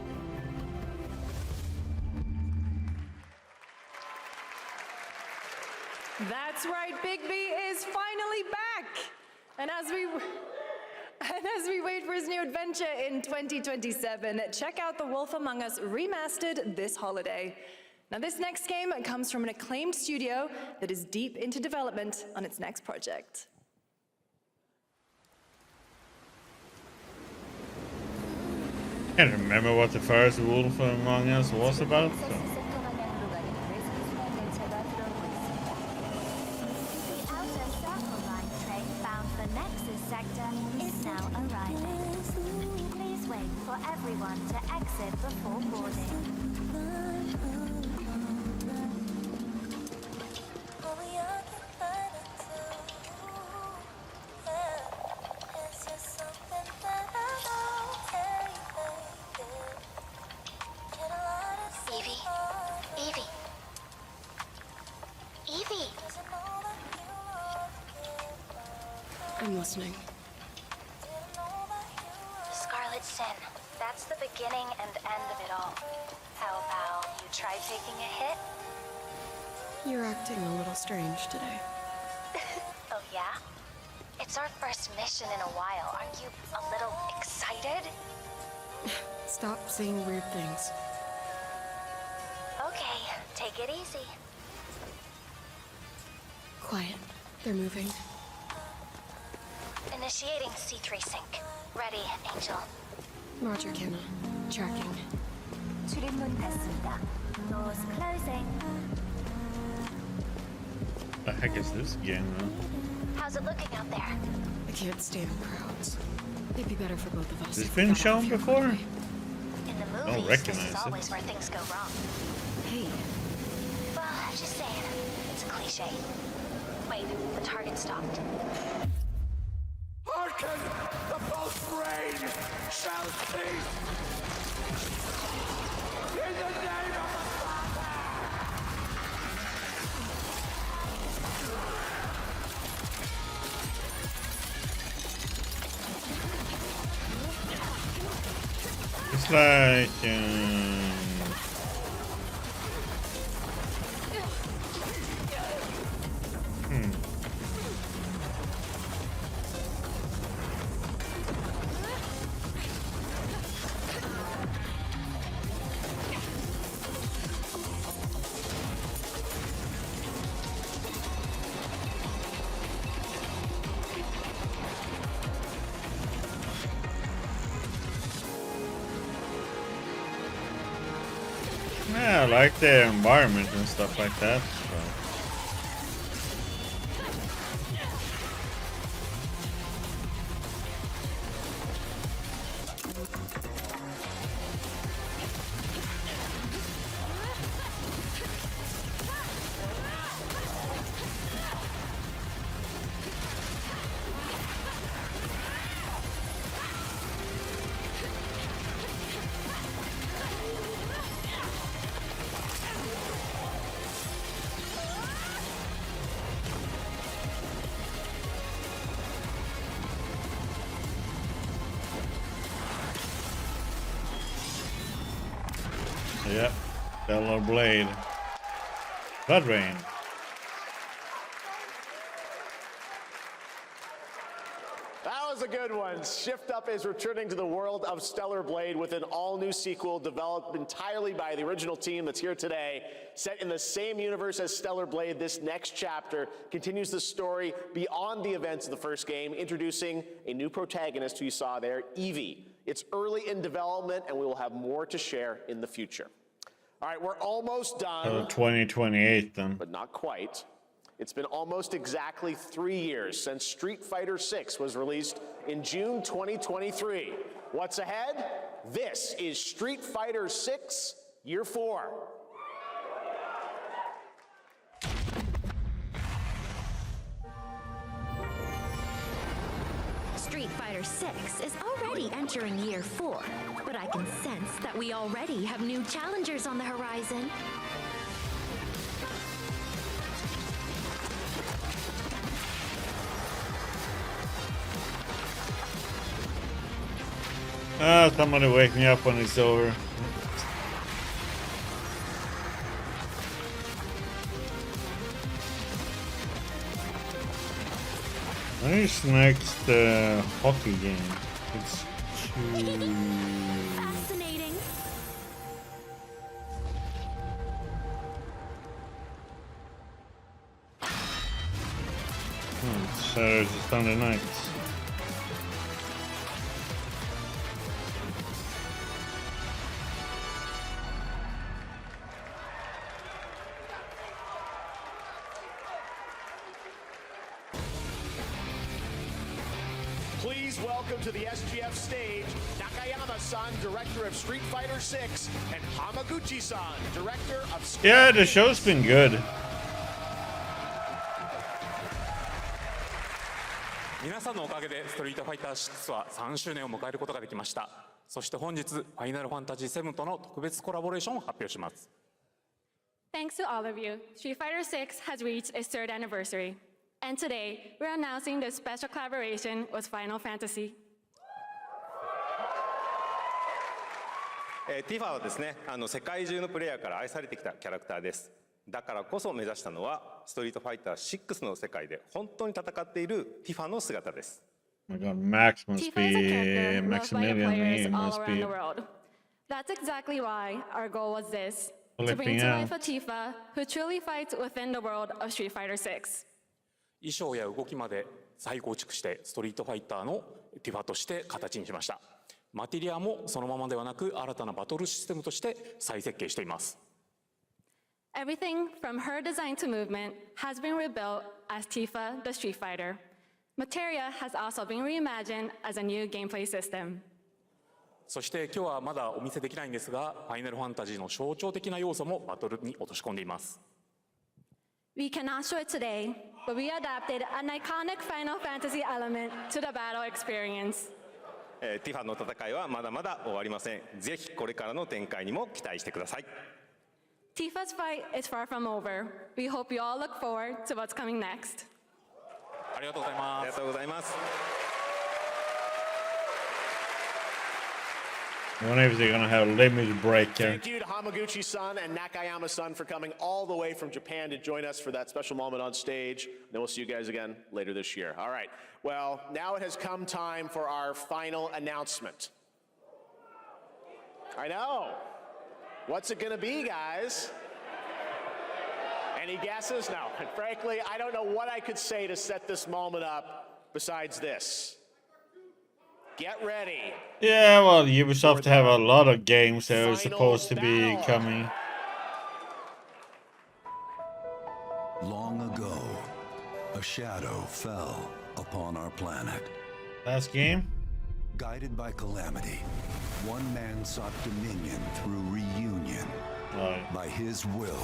That's right, Bigby is finally back. And as we wait for his new adventure in 2027, check out The Wolf Among Us Remastered this holiday. Now, this next game comes from an acclaimed studio that is deep into development on its next project. I can't remember what the first Wolf Among Us was about. So. Everyone to exit before boarding. Evie. I'm listening. Scarlet Sin. That's the beginning and end of it all. How about you try taking a hit? You're acting a little strange today. Oh yeah? It's our first mission in a while. Aren't you a little excited? Stop saying weird things. Okay, take it easy. Quiet. They're moving. Initiating C3 sync. Ready, Angel. Roger, Kenna. Tracking. 출입문 됐습니다. Doors closing. The heck is this game, man? How's it looking out there? I can't stand crowds. It'd be better for both of us. Has this been shown before? In the I don't movies, this recognize is it. always where things go wrong. Hey. Well, just saying. It's a cliche. Wait, the target stopped. Hearken! The boat's rain shall cease! In the name of the It's like yeah, I like the environment and stuff like that. So. Yep, Stellar Blade. Blood Rain. That was a good one. Shift Up is returning to the world of Stellar Blade with an all-new sequel developed entirely by the original team that's here today. Set in the same universe as Stellar Blade, this next chapter continues the story beyond the events of the first game, introducing a new protagonist who you saw there, Evie. It's early in development, and we will have more to share in the future. All right, we're almost done. 2028 then. But not quite. It's been almost exactly 3 years since Street Fighter VI was released in June 2023. What's ahead? This is Street Fighter VI Year 4. Street Fighter VI is already entering Year 4, but I can sense that we already have new challengers on the horizon. Somebody wake me up when it's over. When is next hockey game? It's Fascinating. Saturdays and Sunday nights. Please welcome to the SGF stage, Nakayama-san, director of Street Fighter 6, and Hamaguchi-san, director of... Yeah, the show's been good. 皆さんのおかげでストリートファイター6は3周年を迎えることができました。そして本日、ファイナルファンタジー7との特別コラボレーションを発表します。Thanks to all of you, Street Fighter 6 has reached its 3rd anniversary. And today, we're announcing this special collaboration with Final Fantasy. Tifa はですね、世界中のプレイヤーから愛されてきたキャラクターです。だからこそ目指したのは、ストリートファイター6の世界で本当に戦っているティファの姿です。Oh my god, Max must be Maximilian. He must be That's exactly why our goal was this: to flipping bring to out. life a Tifa who truly fights within the world of Street Fighter 6. 衣装や動きまで再構築してストリートファイターのティファとして形にしました。マテリアもそのままではなく新たなバトルシステムとして再設計しています。Everything from her design to movement has been rebuilt as Tifa the Street Fighter. Materia has also been reimagined as a new gameplay system. そして今日はまだお見せできないんですが、ファイナルファンタジーの象徴的な要素もバトルに落とし込んでいます。We cannot show it today, but we adapted an iconic Final Fantasy element to the battle experience. ティファの戦いはまだまだ終わりません。ぜひこれからの展開にも期待してください。Tifa's fight is far from over. We hope you all look forward to what's coming next. ありがとうございます。ありがとうございます。I wonder if they're gonna have a limit breaker. Thank you to Hamaguchi-san and Nakayama-san for coming all the way from Japan to join us for that special moment on stage. Then we'll see you guys again later this year. All right. Well, now it has come time for our final announcement. I know. What's it gonna be, guys? Any guesses? No. And frankly, I don't know what I could say to set this moment up besides this. Get ready. Yeah, well, Ubisoft have a lot of games that are supposed to be coming. Long ago, a shadow fell upon our planet. Last game? Guided by calamity, one man sought dominion through reunion. Right. By his will,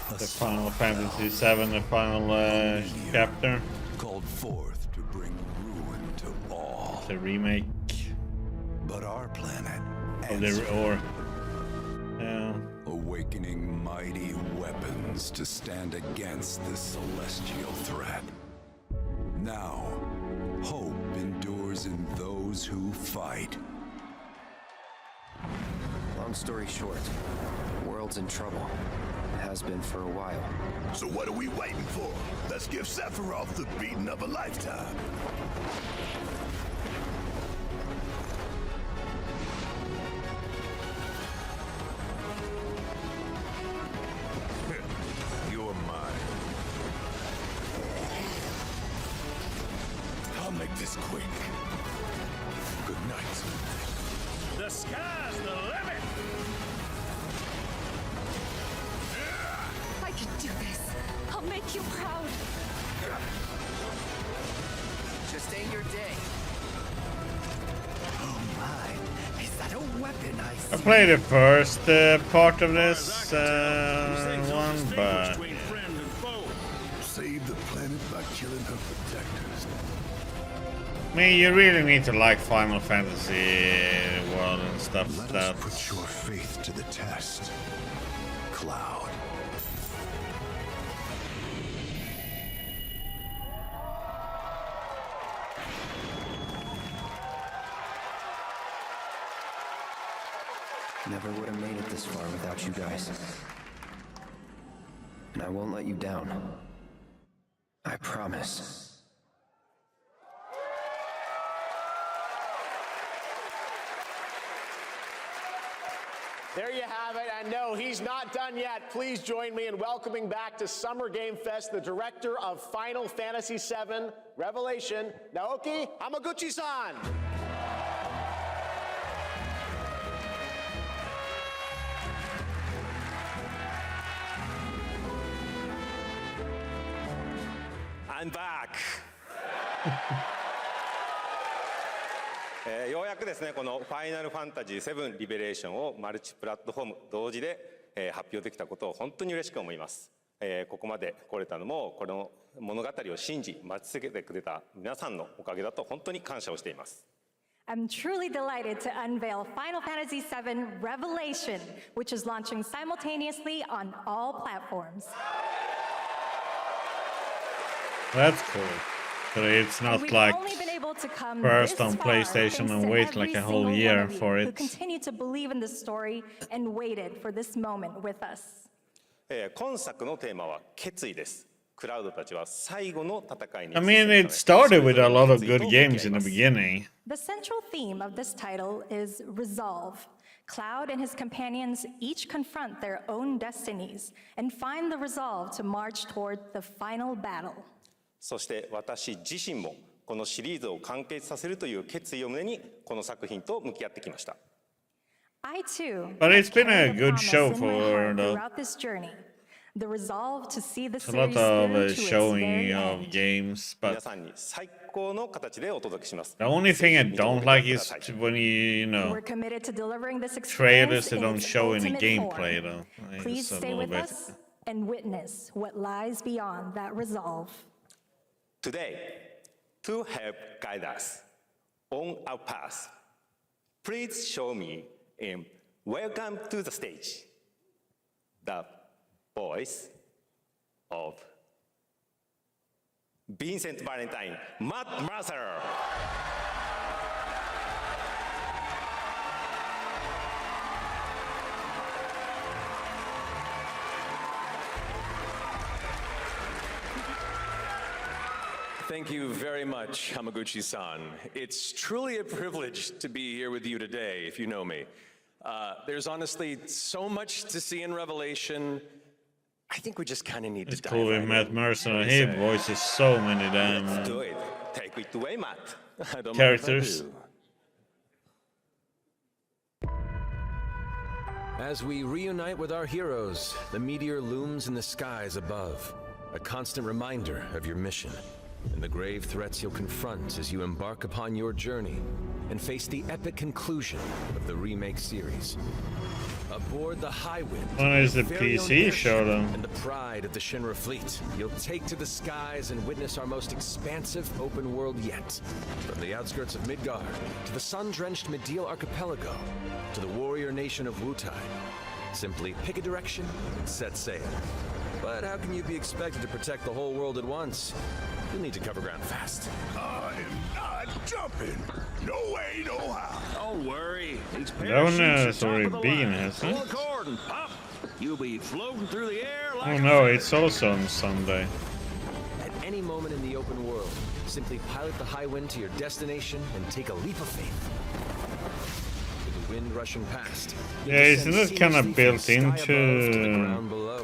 The Final Fantasy VII, the final chapter. Called forth to bring ruin to all. It's a remake. But our planet awakening mighty weapons to stand against this celestial threat. Now, hope endures in those who fight. Long story short, the world's in trouble. It has been for a while. So what are we waiting for? Let's give Sephiroth the beating of a lifetime. You're mine. I'll make this quick. Good night. The sky's the limit! I can do this. I'll make you proud. Just ain't your day. Oh my, is that a weapon I see? I played the first part of this one, but Save the planet by killing her protectors. I mean, you really need to like Final Fantasy world and stuff. Let us put your faith to the test, Cloud. Never would have made it this far without you guys. And I won't let you down. I promise. There you have it. And no, he's not done yet. Please join me in welcoming back to Summer Game Fest the director of Final Fantasy VII Revelation, Naoki Hamaguchi-san. I'm back! ようやくですね、このファイナルファンタジー7リベレーションをマルチプラットフォーム同時で、発表できたことを本当に嬉しく思います。ここまで来れたのも、この物語を信じ、待ち続けてくれた皆さんのおかげだと本当に感謝をしています。I'm truly delighted to unveil Final Fantasy VII Revelation, which is launching simultaneously on all platforms. That's cool. But it's not like first on PlayStation and wait like a whole year for it. Who continue to believe in this story and waited for this moment with us. 今作のテーマは決意です。クラウドたちは最後の戦いに。I mean, it started with a lot of good games in the beginning. The central theme of this title is resolve. Cloud and his companions each confront their own destinies and find the resolve to march toward the final battle. そして私自身もこのシリーズを完結させるという決意を胸にこの作品と向き合ってきました。I too. But it's been a good show for throughout this journey. The resolve to see the a lot of showing of games, but 皆さんに最高の形でお届けします。 the only thing I don't like is when you know We're committed to delivering this trailers experience that in don't its show any ultimate form. gameplay though. Please It's a stay little with bit. us and witness what lies beyond that resolve. Today, to help guide us on our path, please show me in Welcome to the Stage the voice of Vincent Valentine, Matt Mercer. Thank you very much, Hamaguchi-san. It's truly a privilege to be here with you today, if you know me. There's honestly so much to see in Revelation. I think we just kind of need to dive Cool with right Matt in. Mercer. He voices so many damn Let's do it. Take it away, Matt. I don't mind if I characters. do. As we reunite with our heroes, the meteor looms in the skies above, a constant reminder of your mission and the grave threats you'll confront as you embark upon your journey and face the epic conclusion of the remake series. Aboard the Highwind, When is the your very own PC airship show then? and the pride of the Shinra fleet, you'll take to the skies and witness our most expansive open world yet. From the outskirts of Midgard to the sun-drenched Medial Archipelago to the warrior nation of Wutai, simply pick a direction and set sail. But how can you be expected to protect the whole world at once? You'll need to cover ground fast. I'm not jumping. No way, no how. Don't worry. These That one parachutes has are already top of the been, line. hasn't Pull it? the cord and pop. You'll be floating through the air Oh like no, a it's also on Sunday. At any moment in the open world, simply pilot the Highwind to your destination and take a leap of faith. With the wind rushing past, you Yeah, isn't descend it kind of seamlessly from built the sky above to the into? ground below.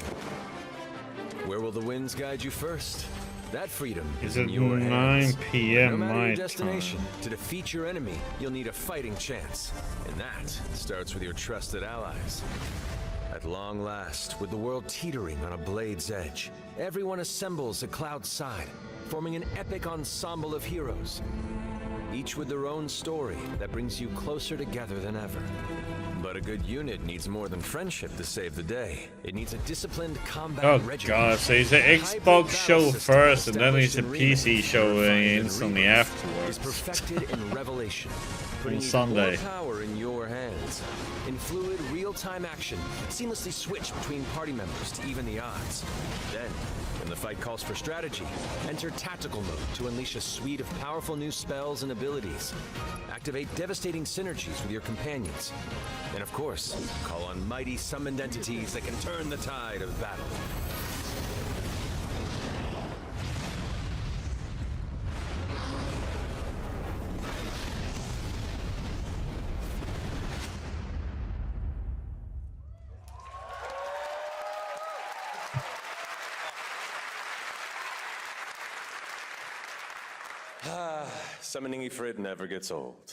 Where will the winds guide you first? That freedom Is is in it your 9 hands. p.m. No matter my your time? destination, to defeat your enemy, you'll need a fighting chance. And that starts with your trusted allies. At long last, with the world teetering on a blade's edge, everyone assembles at Cloud's side, forming an epic ensemble of heroes. Each with their own story that brings you closer together than ever. But a good unit needs more than friendship to save the day. It needs a disciplined combat Oh regiment. god, so it's an Xbox show first and then it's a PC show instantly is afterwards. perfected in Revelation, On putting Sunday. equal power in your hands. In fluid, real-time action, seamlessly switch between party members to even the odds. Then, when the fight calls for strategy, enter tactical mode to unleash a suite of powerful new spells and abilities. Activate devastating synergies with your companions. And of course, call on mighty summoned entities that can turn the tide of battle. Summoning Ifrit never gets old.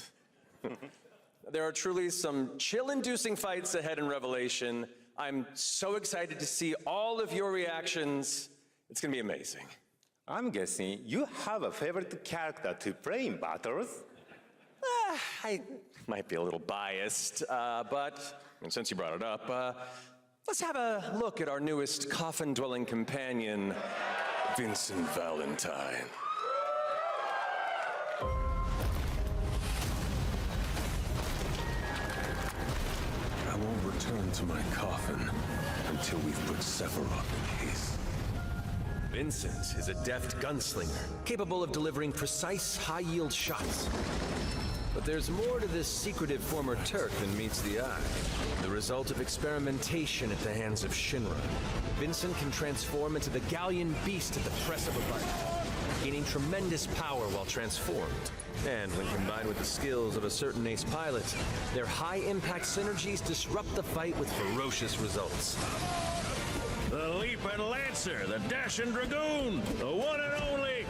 There are truly some chill-inducing fights ahead in Revelation. I'm so excited to see all of your reactions. It's gonna be amazing. I'm guessing you have a favorite character to play in battles? I might be a little biased, but and since you brought it up, let's have a look at our newest coffin-dwelling companion, Vincent Valentine. I won't return to my coffin until we've put Sephiroth in his. Vincent is a deft gunslinger, capable of delivering precise, high-yield shots. But there's more to this secretive former Turk than meets the eye. The result of experimentation at the hands of Shinra. Vincent can transform into the Galleon beast at the press of a button, gaining tremendous power while transformed. And when combined with the skills of a certain ace pilot, their high-impact synergies disrupt the fight with ferocious results. The Leaping Lancer, the Dashing Dragoon, the one and only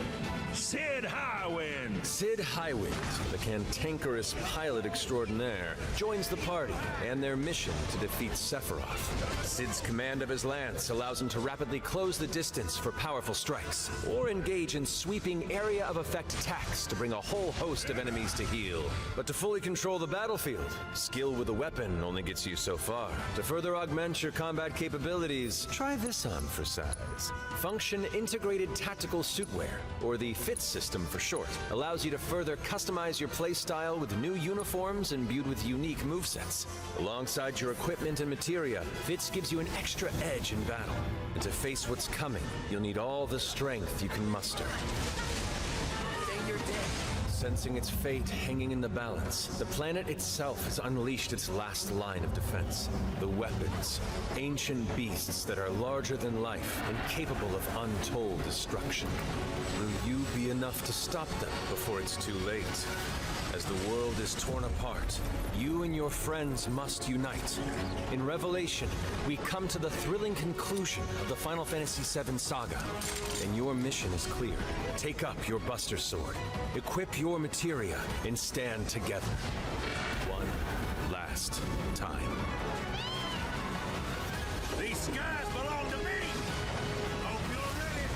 Sid Highwind. Sid Highwind, the cantankerous pilot extraordinaire, joins the party and their mission to defeat Sephiroth. Sid's command of his lance allows him to rapidly close the distance for powerful strikes, or engage in sweeping area of effect attacks to bring a whole host of enemies to heel. But to fully control the battlefield, skill with a weapon only gets you so far. To further augment your combat capabilities, try this on for size. Function Integrated Tactical Suitwear, or the FITS system for short, allows you to further customize your playstyle with new uniforms imbued with unique movesets. Alongside your equipment and materia, FITS gives you an extra edge in battle. And to face what's coming, you'll need all the strength you can muster. Sensing its fate hanging in the balance, the planet itself has unleashed its last line of defense. The weapons, ancient beasts that are larger than life and capable of untold destruction. Will you be enough to stop them before it's too late? As the world is torn apart, you and your friends must unite. In Revelation, we come to the thrilling conclusion of the Final Fantasy VII saga, and your mission is clear. Take up your Buster Sword, equip your materia, and stand together. One last time. These skies belong to me! Hope you're ready!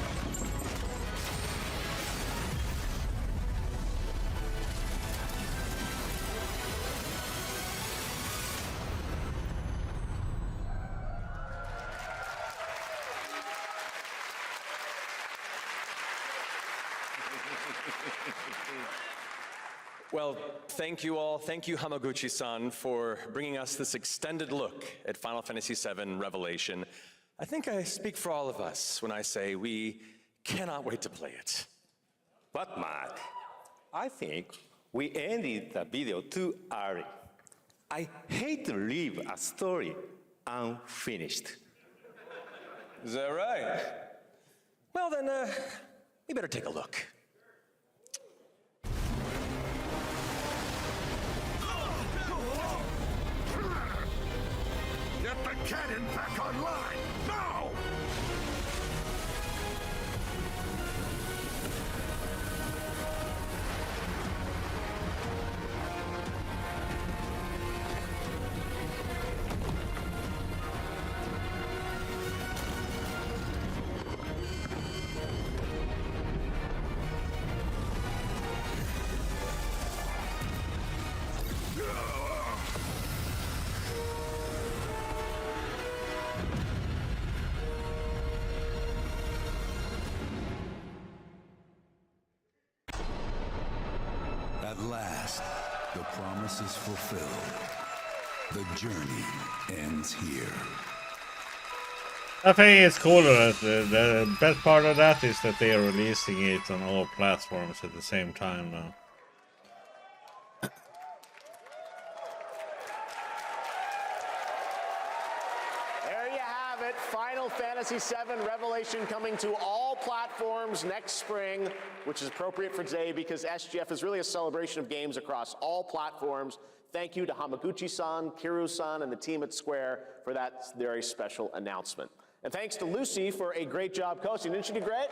Well, thank you all. Thank you, Hamaguchi-san, for bringing us this extended look at Final Fantasy VII Revelation. I think I speak for all of us when I say we cannot wait to play it. But Mark, I think we ended the video too early. I hate to leave a story unfinished. Is that right? Well then, we better take a look. Get the cannon back online, now! At last, the promise is fulfilled. The journey ends here. I think it's cooler that the best part of that is that they are releasing it on all platforms at the same time now. There you have it. Final Fantasy VII Revelation coming to all platforms next spring, which is appropriate for today because SGF is really a celebration of games across all platforms. Thank you to Hamaguchi-san, Kiryu-san, and the team at Square for that very special announcement. And thanks to Lucy for a great job coaching. Didn't she do great?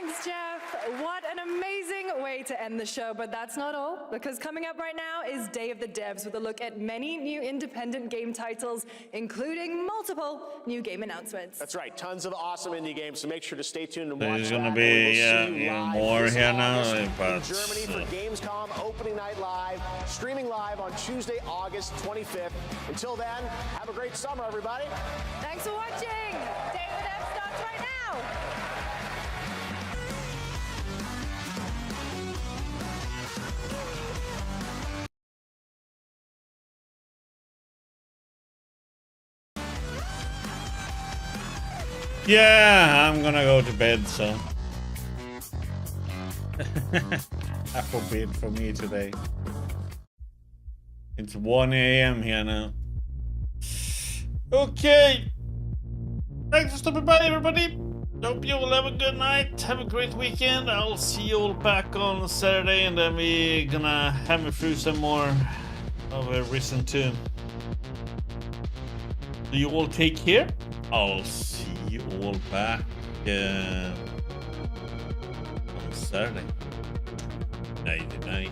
Thanks, Jeff. What an amazing way to end the show, but that's not all, because coming up right now is Day of the Devs with a look at many new independent game titles, including multiple new game announcements. That's right, tons of awesome indie games, so make sure to stay tuned and There's watch gonna that. be And we'll see you even live more this here now, August but in Germany for Gamescom Opening Night Live, streaming live on Tuesday, August 25th. Until then, have a great summer, everybody. Thanks for watching. Day of the Devs starts right now. Yeah, I'm gonna go to bed, so. Afrobeat for me today. It's 1 a.m. here now. Okay. Thanks for stopping by, everybody. Hope you all have a good night. Have a great weekend. I'll see you all back on Saturday, and then we're gonna hammer through some more of Risen 2. Do you all take care? I'll see you all back on Saturday. Night.